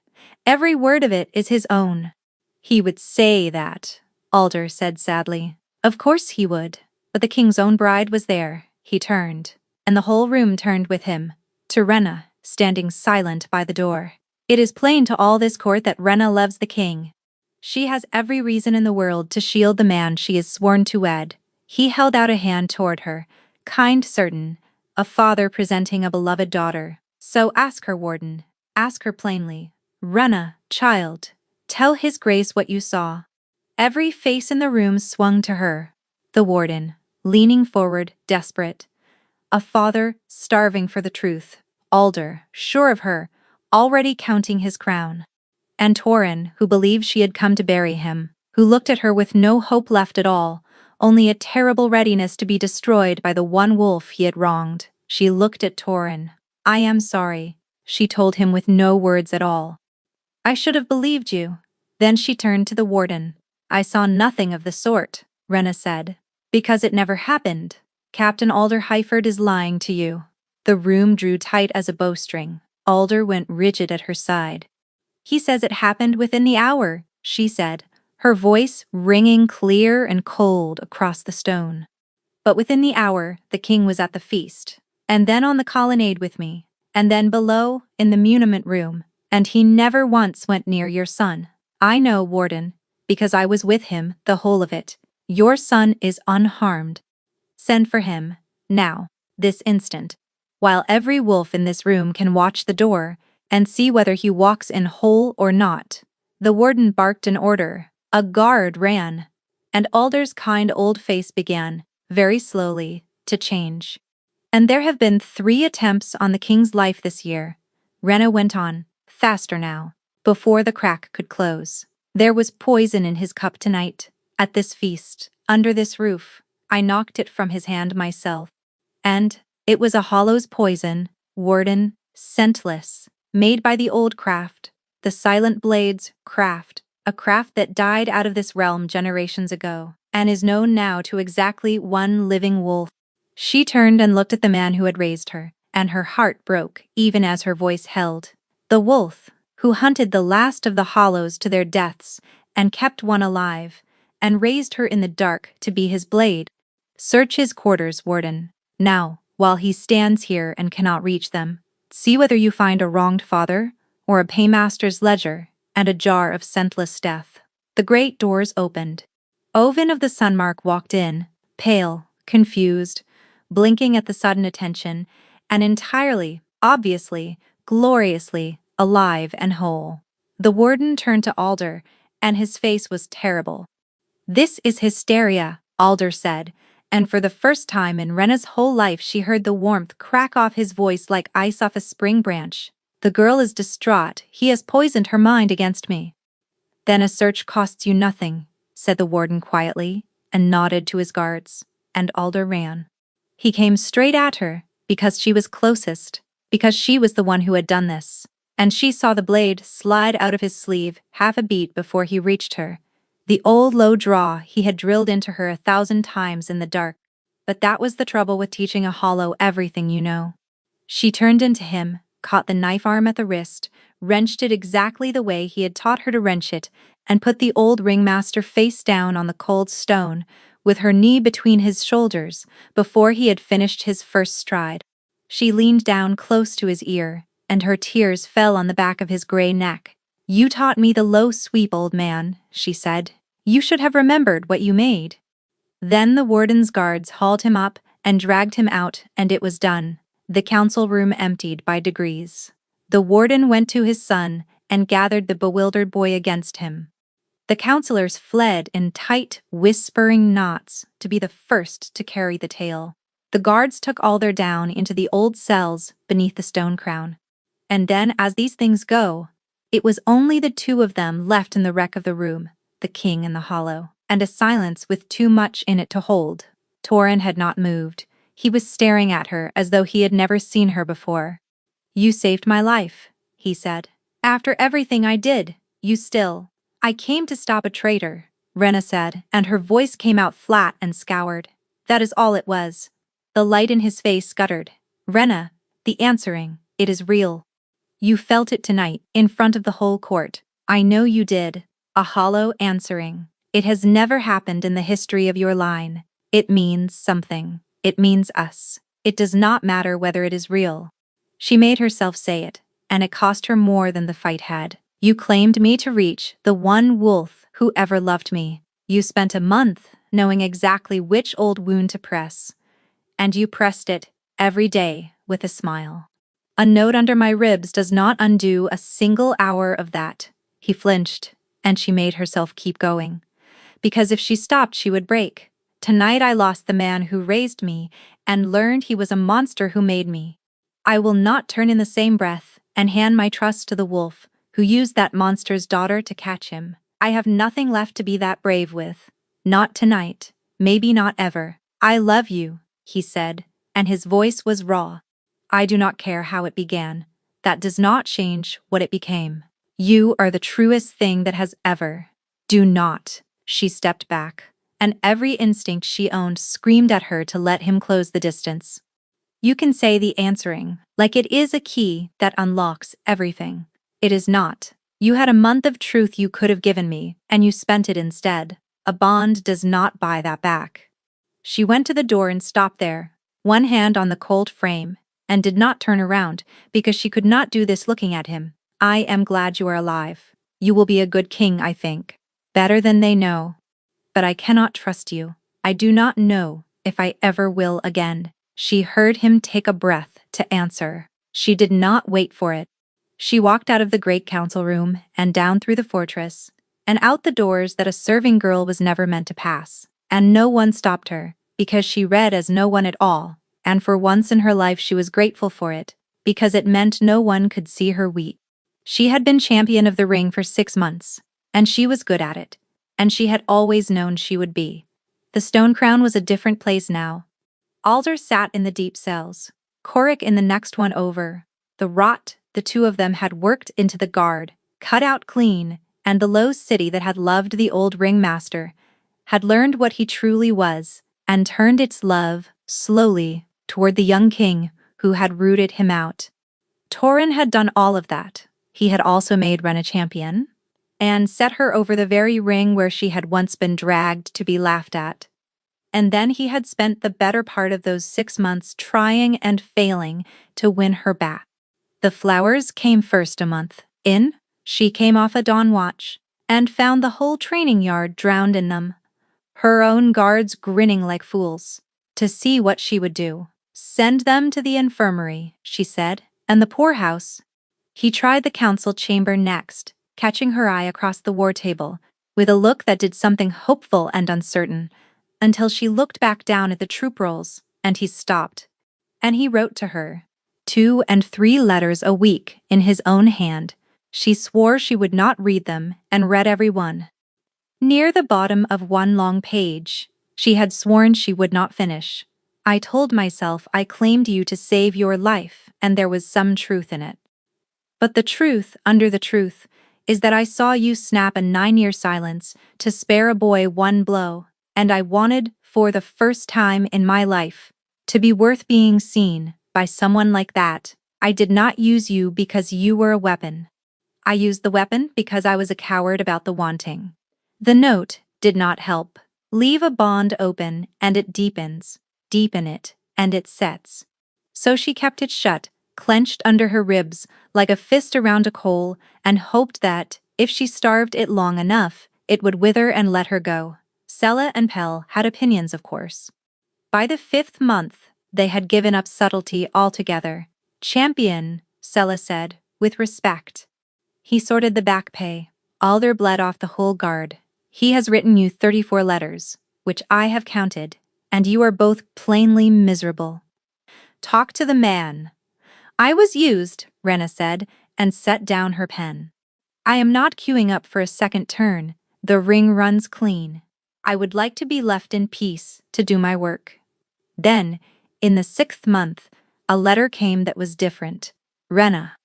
Every word of it is his own. He would say that, Alder said sadly. Of course he would, but the king's own bride was there. He turned, and the whole room turned with him, to Rena, standing silent by the door. It is plain to all this court that Rena loves the king. She has every reason in the world to shield the man she is sworn to wed. He held out a hand toward her, kind, certain, a father presenting a beloved daughter. So ask her, warden, ask her plainly. Rena, child, tell his grace what you saw. Every face in the room swung to her. The warden, leaning forward, desperate. A father, starving for the truth. Alder, sure of her, already counting his crown. And Torin, who believed she had come to bury him, who looked at her with no hope left at all, only a terrible readiness to be destroyed by the one wolf he had wronged. She looked at Torin. I am sorry, she told him with no words at all. I should have believed you. Then she turned to the warden. I saw nothing of the sort, Rena said. Because it never happened. Captain Alder Heiford is lying to you. The room drew tight as a bowstring. Alder went rigid at her side. He says it happened within the hour, she said, her voice ringing clear and cold across the stone. But within the hour, the king was at the feast, and then on the colonnade with me, and then below, in the muniment room, and he never once went near your son. I know, warden, because I was with him the whole of it. Your son is unharmed. Send for him, now, this instant, while every wolf in this room can watch the door and see whether he walks in whole or not. The warden barked an order. A guard ran, and Alder's kind old face began, very slowly, to change. And there have been 3 attempts on the king's life this year. Rena went on, faster now, before the crack could close. There was poison in his cup tonight, at this feast, under this roof. I knocked it from his hand myself. And it was a hollow's poison, warden, scentless, made by the old craft, the Silent Blades craft, a craft that died out of this realm generations ago, and is known now to exactly one living wolf. She turned and looked at the man who had raised her, and her heart broke even as her voice held. The wolf, who hunted the last of the hollows to their deaths, and kept one alive, and raised her in the dark to be his blade. Search his quarters, warden, now, while he stands here and cannot reach them. See whether you find a wronged father, or a paymaster's ledger, and a jar of scentless death. The great doors opened. Oven of the Sunmark walked in, pale, confused, blinking at the sudden attention, and entirely, obviously, gloriously, alive and whole. The warden turned to Alder, and his face was terrible. This is hysteria, Alder said, and for the first time in Rena's whole life she heard the warmth crack off his voice like ice off a spring branch. The girl is distraught. He has poisoned her mind against me. Then a search costs you nothing, said the warden quietly, and nodded to his guards, and Alder ran. He came straight at her, because she was closest, because she was the one who had done this. and she saw the blade slide out of his sleeve half a beat before he reached her. The old low draw he had drilled into her 1,000 times in the dark. But that was the trouble with teaching a hollow everything you know. She turned into him, caught the knife arm at the wrist, wrenched it exactly the way he had taught her to wrench it, and put the old ringmaster face down on the cold stone, with her knee between his shoulders, before he had finished his first stride. She leaned down close to his ear, and her tears fell on the back of his gray neck. "You taught me the low sweep, old man," she said. "You should have remembered what you made." Then the warden's guards hauled him up and dragged him out, and it was done. The council room emptied by degrees. The warden went to his son and gathered the bewildered boy against him. The councillors fled in tight, whispering knots to be the first to carry the tale. The guards took Alder down into the old cells beneath the stone crown. And then, as these things go, it was only the two of them left in the wreck of the room, the king and the hollow, and a silence with too much in it to hold. Torin had not moved. He was staring at her as though he had never seen her before. "You saved my life," he said. "After everything I did, you still—" "I came to stop a traitor," Rena said, and her voice came out flat and scoured. "That is all it was." The light in his face scuttered. "Rena, the answering, it is real. You felt it tonight, in front of the whole court. I know you did. A hollow answering. It has never happened in the history of your line. It means something. It means us. It does not matter whether it is real." She made herself say it, and it cost her more than the fight had. "You claimed me to reach the one wolf who ever loved me. You spent a month knowing exactly which old wound to press. And you pressed it, every day, with a smile. A note under my ribs does not undo a single hour of that." He flinched, and she made herself keep going. "Because if she stopped, she would break. Tonight I lost the man who raised me, and learned he was a monster who made me. I will not turn in the same breath and hand my trust to the wolf who used that monster's daughter to catch him. I have nothing left to be that brave with. Not tonight, maybe not ever. I love you," he said, and his voice was raw. "I do not care how it began. That does not change what it became. You are the truest thing that has ever." "Do not." She stepped back, and every instinct she owned screamed at her to let him close the distance. "You can say the answering, like it is a key that unlocks everything. It is not. You had a month of truth you could have given me, and you spent it instead. A bond does not buy that back." She went to the door and stopped there, one hand on the cold frame, and did not turn around, because she could not do this looking at him. "I am glad you are alive. You will be a good king, I think. Better than they know. But I cannot trust you. I do not know if I ever will again." She heard him take a breath to answer. She did not wait for it. She walked out of the great council room and down through the fortress, and out the doors that a serving girl was never meant to pass. And no one stopped her, because she read as no one at all, and for once in her life she was grateful for it, because it meant no one could see her weep. She had been champion of the ring for 6 months, and she was good at it, and she had always known she would be. The stone crown was a different place now. Alder sat in the deep cells, Korik in the next one over. The rot the two of them had worked into the guard, cut out clean, and the low city that had loved the old ringmaster, had learned what he truly was, and turned its love, slowly, toward the young king who had rooted him out. Torin had done all of that. He had also made Ren a champion, and set her over the very ring where she had once been dragged to be laughed at. And then he had spent the better part of those 6 months trying and failing to win her back. The flowers came first a month in. She came off a dawn watch, and found the whole training yard drowned in them. Her own guards grinning like fools. To see what she would do. "Send them to the infirmary," she said, "and the poorhouse." He tried the council chamber next, catching her eye across the war table, with a look that did something hopeful and uncertain, until she looked back down at the troop rolls, and he stopped. And he wrote to her 2 and 3 letters a week in his own hand. She swore she would not read them, and read every one. Near the bottom of one long page, she had sworn she would not finish. "I told myself I claimed you to save your life, and there was some truth in it." But the truth, under the truth, is that I saw you snap a 9-year silence to spare a boy one blow, and I wanted, for the first time in my life, to be worth being seen by someone like that. I did not use you because you were a weapon. I used the weapon because I was a coward about the wanting. The note did not help. Leave a bond open and it deepens. Deepen it and it sets. So she kept it shut, clenched under her ribs like a fist around a coal, and hoped that, if she starved it long enough, it would wither and let her go. Sella and Pell had opinions, of course. By the 5th month, they had given up subtlety altogether. Champion, Sella said, with respect. He sorted the back pay. Alder bled off the whole guard. He has written you 34 letters, which I have counted, and you are both plainly miserable. Talk to the man. I was used, Rena said, and set down her pen. I am not queuing up for a second turn. The ring runs clean. I would like to be left in peace to do my work. Then, in the 6th month, a letter came that was different. Rena,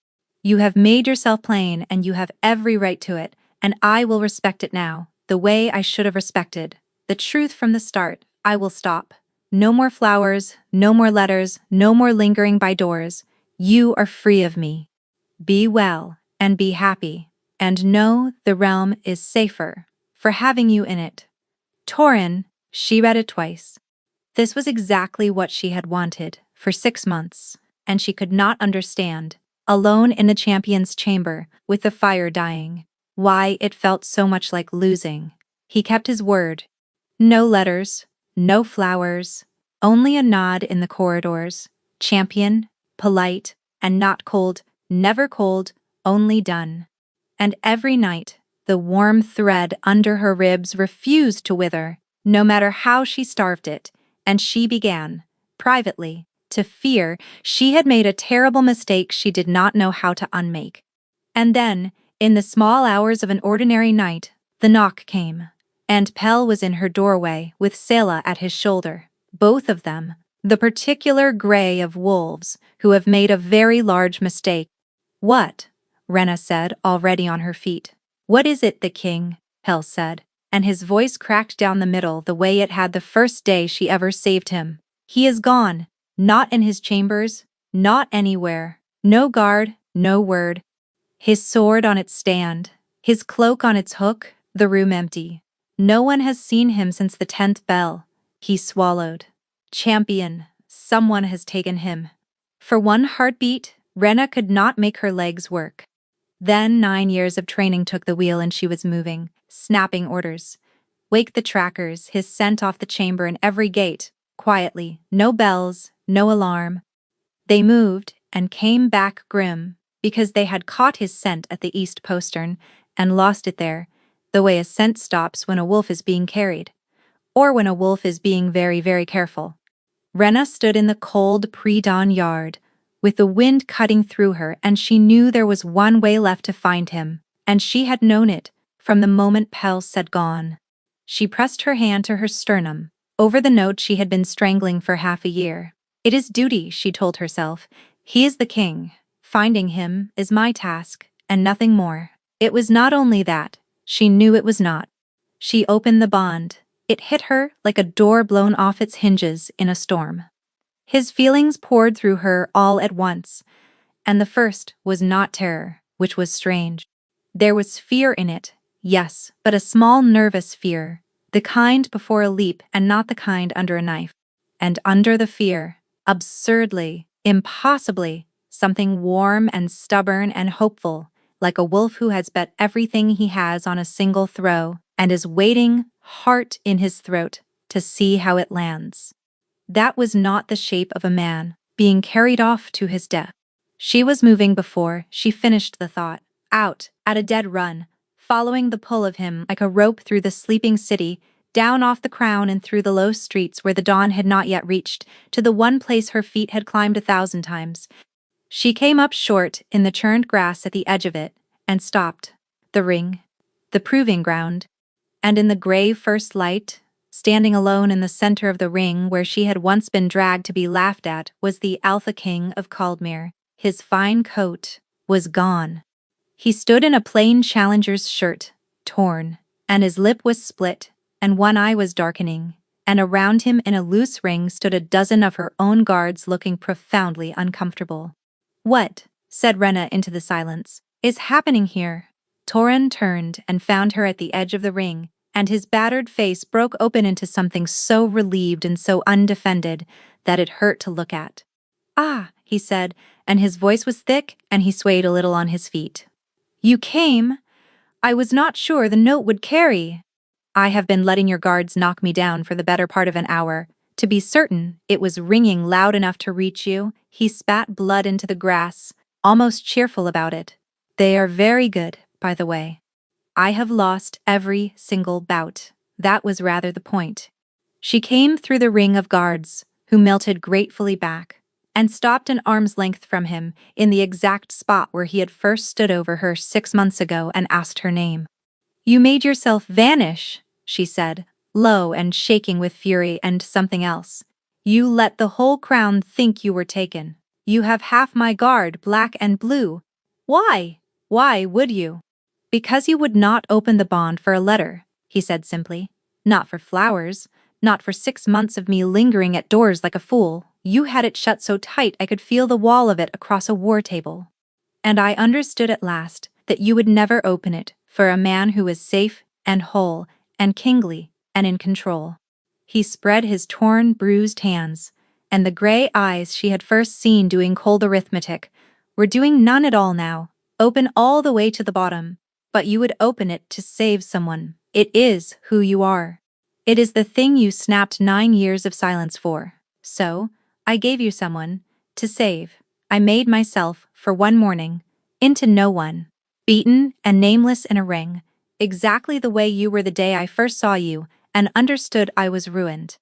you have made yourself plain and you have every right to it, and I will respect it now, the way I should have respected the truth from the start. I will stop. No more flowers, no more letters, no more lingering by doors. You are free of me. Be well and be happy, and know the realm is safer for having you in it. Torin, she read it twice. This was exactly what she had wanted for 6 months, and she could not understand, alone in the champion's chamber with the fire dying, why it felt so much like losing. He kept his word. No letters, no flowers, only a nod in the corridors. Champion, polite, and not cold, never cold, only done. And every night, the warm thread under her ribs refused to wither, no matter how she starved it, and she began, privately, to fear she had made a terrible mistake she did not know how to unmake. And then, in the small hours of an ordinary night, the knock came, and Pell was in her doorway with Selah at his shoulder, both of them, the particular grey of wolves who have made a very large mistake. What? Rena said, already on her feet. What is it, the king? Pell said, and his voice cracked down the middle the way it had the first day she ever saved him. He is gone, not in his chambers, not anywhere, no guard, no word. His sword on its stand, his cloak on its hook, the room empty. No one has seen him since the 10th bell. He swallowed. Champion, someone has taken him. For one heartbeat, Rena could not make her legs work. Then 9 years of training took the wheel and she was moving, snapping orders. Wake the trackers, his scent off the chamber and every gate, quietly, no bells, no alarm. They moved and came back grim, because they had caught his scent at the east postern and lost it there, the way a scent stops when a wolf is being carried, or when a wolf is being very, very careful. Rena stood in the cold pre-dawn yard, with the wind cutting through her, and she knew there was one way left to find him, and she had known it from the moment Pell said gone. She pressed her hand to her sternum, over the note she had been strangling for half a year. It is duty, she told herself. He is the king. Finding him is my task, and nothing more. It was not only that, she knew it was not. She opened the bond. It hit her like a door blown off its hinges in a storm. His feelings poured through her all at once, and the first was not terror, which was strange. There was fear in it, yes, but a small nervous fear, the kind before a leap and not the kind under a knife. And under the fear, absurdly, impossibly, something warm and stubborn and hopeful, like a wolf who has bet everything he has on a single throw and is waiting, heart in his throat, to see how it lands. That was not the shape of a man, being carried off to his death. She was moving before she finished the thought, out, at a dead run, following the pull of him like a rope through the sleeping city, down off the crown and through the low streets where the dawn had not yet reached, to the one place her feet had climbed 1,000 times. She came up short in the churned grass at the edge of it, and stopped. The ring, the proving ground, and in the gray first light, standing alone in the center of the ring where she had once been dragged to be laughed at, was the Alpha King of Caldmere. His fine coat was gone. He stood in a plain challenger's shirt, torn, and his lip was split, and one eye was darkening, and around him in a loose ring stood a dozen of her own guards looking profoundly uncomfortable. "What," said Rena into the silence, "is happening here?" Torin turned and found her at the edge of the ring, and his battered face broke open into something so relieved and so undefended that it hurt to look at. "Ah," he said, and his voice was thick and he swayed a little on his feet. "You came? I was not sure the note would carry." "I have been letting your guards knock me down for the better part of an hour. To be certain, it was ringing loud enough to reach you." He spat blood into the grass, almost cheerful about it. "They are very good, by the way. I have lost every single bout." That was rather the point. She came through the ring of guards, who melted gratefully back, and stopped an arm's length from him in the exact spot where he had first stood over her 6 months ago and asked her name. "You made yourself vanish," she said, low and shaking with fury and something else. "You let the whole crown think you were taken. You have half my guard, black and blue. Why? Why would you?" "Because you would not open the bond for a letter," he said simply. "Not for flowers, not for 6 months of me lingering at doors like a fool. You had it shut so tight I could feel the wall of it across a war table. And I understood at last that you would never open it for a man who was safe and whole and kingly and in control." He spread his torn, bruised hands, and the gray eyes she had first seen doing cold arithmetic were doing none at all now, open all the way to the bottom. "But you would open it to save someone. It is who you are. It is the thing you snapped 9 years of silence for. So, I gave you someone to save. I made myself, for one morning, into no one, beaten and nameless in a ring, exactly the way you were the day I first saw you and understood I was ruined.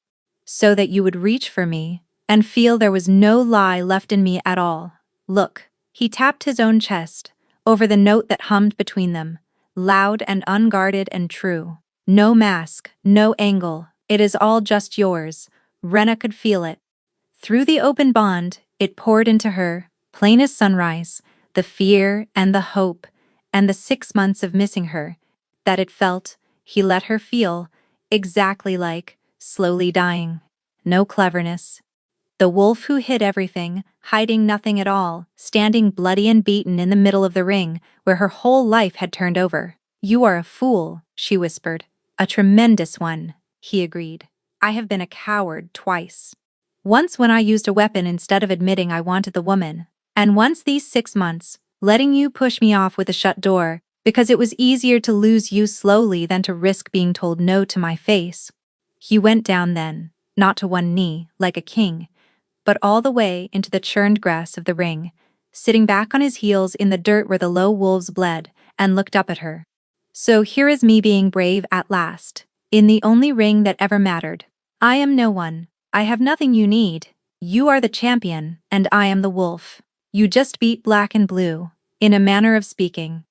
So that you would reach for me and feel there was no lie left in me at all. Look." He tapped his own chest, over the note that hummed between them, loud and unguarded and true. "No mask, no angle, it is all just yours." Rena could feel it. Through the open bond, it poured into her, plain as sunrise, the fear and the hope, and the 6 months of missing her, that it felt, he let her feel, exactly like, slowly dying. No cleverness. The wolf who hid everything, hiding nothing at all, standing bloody and beaten in the middle of the ring, where her whole life had turned over. "You are a fool," she whispered. "A tremendous one," he agreed. "I have been a coward twice. Once when I used a weapon instead of admitting I wanted the woman, and once these 6 months, letting you push me off with a shut door, because it was easier to lose you slowly than to risk being told no to my face." He went down then, not to one knee, like a king, but all the way into the churned grass of the ring, sitting back on his heels in the dirt where the low wolves bled, and looked up at her. "So here is me being brave at last, in the only ring that ever mattered. I am no one. I have nothing you need. You are the champion, and I am the wolf. You just beat black and blue, in a manner of speaking."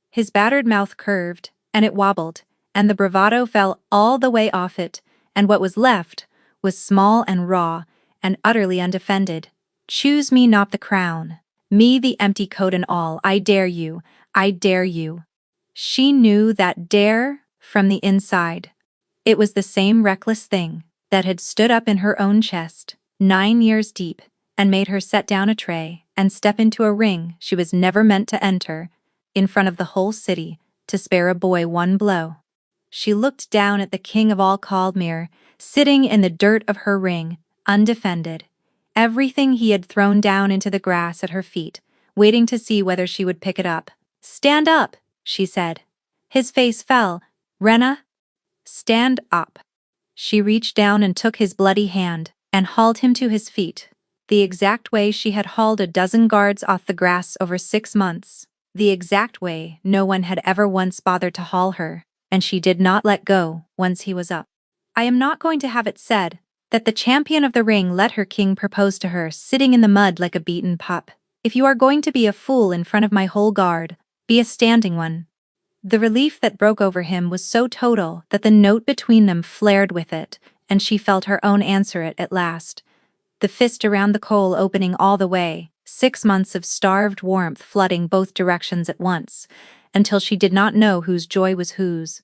His battered mouth curved, and it wobbled, and the bravado fell all the way off it, and what was left was small and raw, and utterly undefended. "Choose me not the crown. Me the empty coat and all. I dare you. I dare you." She knew that dare from the inside. It was the same reckless thing that had stood up in her own chest, 9 years deep, and made her set down a tray and step into a ring she was never meant to enter, in front of the whole city, to spare a boy one blow. She looked down at the king of all Caldmere, sitting in the dirt of her ring, undefended, everything he had thrown down into the grass at her feet, waiting to see whether she would pick it up. "Stand up," she said. His face fell. "Rena, stand up." She reached down and took his bloody hand and hauled him to his feet, the exact way she had hauled a dozen guards off the grass over 6 months, the exact way no one had ever once bothered to haul her, and she did not let go once he was up. "I am not going to have it said that the champion of the ring let her king propose to her sitting in the mud like a beaten pup. If you are going to be a fool in front of my whole guard, be a standing one." The relief that broke over him was so total that the note between them flared with it, and she felt her own answer it at last. The fist around the coal opening all the way, 6 months of starved warmth flooding both directions at once, until she did not know whose joy was whose.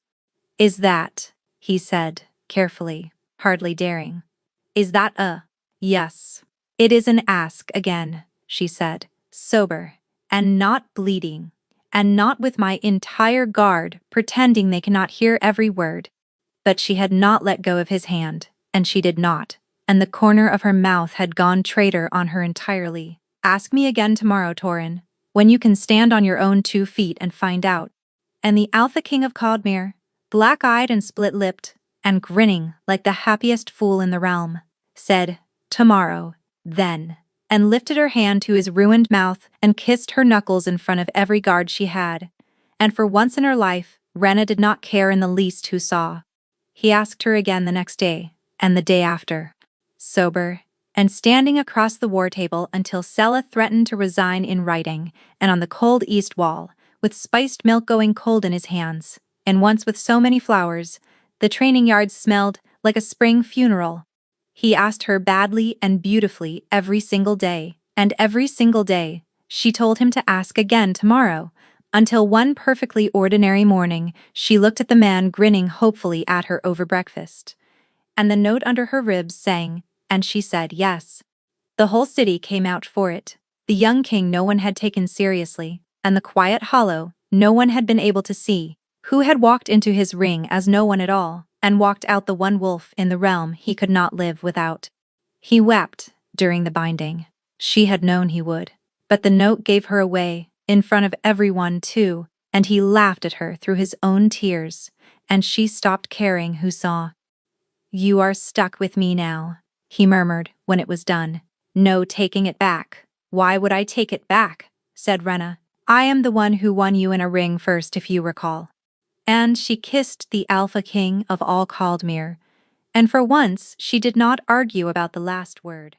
Is that, he said, carefully, hardly daring. Is that a yes? It is an ask again, she said, sober, and not bleeding, and not with my entire guard pretending they cannot hear every word. But she had not let go of his hand, and she did not, and the corner of her mouth had gone traitor on her entirely. Ask me again tomorrow, Torin, when you can stand on your own 2 feet and find out. And the Alpha King of Caldmere, black-eyed and split-lipped, and grinning like the happiest fool in the realm, said, tomorrow, then, and lifted her hand to his ruined mouth and kissed her knuckles in front of every guard she had. And for once in her life, Rena did not care in the least who saw. He asked her again the next day, and the day after, sober, and standing across the war table until Sella threatened to resign in writing, and on the cold east wall, with spiced milk going cold in his hands, and once with so many flowers, the training yard smelled like a spring funeral. He asked her badly and beautifully every single day, and every single day, she told him to ask again tomorrow, until one perfectly ordinary morning, she looked at the man grinning hopefully at her over breakfast. And the note under her ribs sang, and she said yes. The whole city came out for it. The young king no one had taken seriously, and the quiet hollow no one had been able to see, who had walked into his ring as no one at all, and walked out the one wolf in the realm he could not live without. He wept during the binding. She had known he would. But the note gave her away, in front of everyone too, and he laughed at her through his own tears, and she stopped caring who saw. You are stuck with me now, he murmured when it was done. No taking it back. Why would I take it back? Said Rena. I am the one who won you in a ring first, if you recall. And she kissed the Alpha King of all Caldmere, and for once she did not argue about the last word.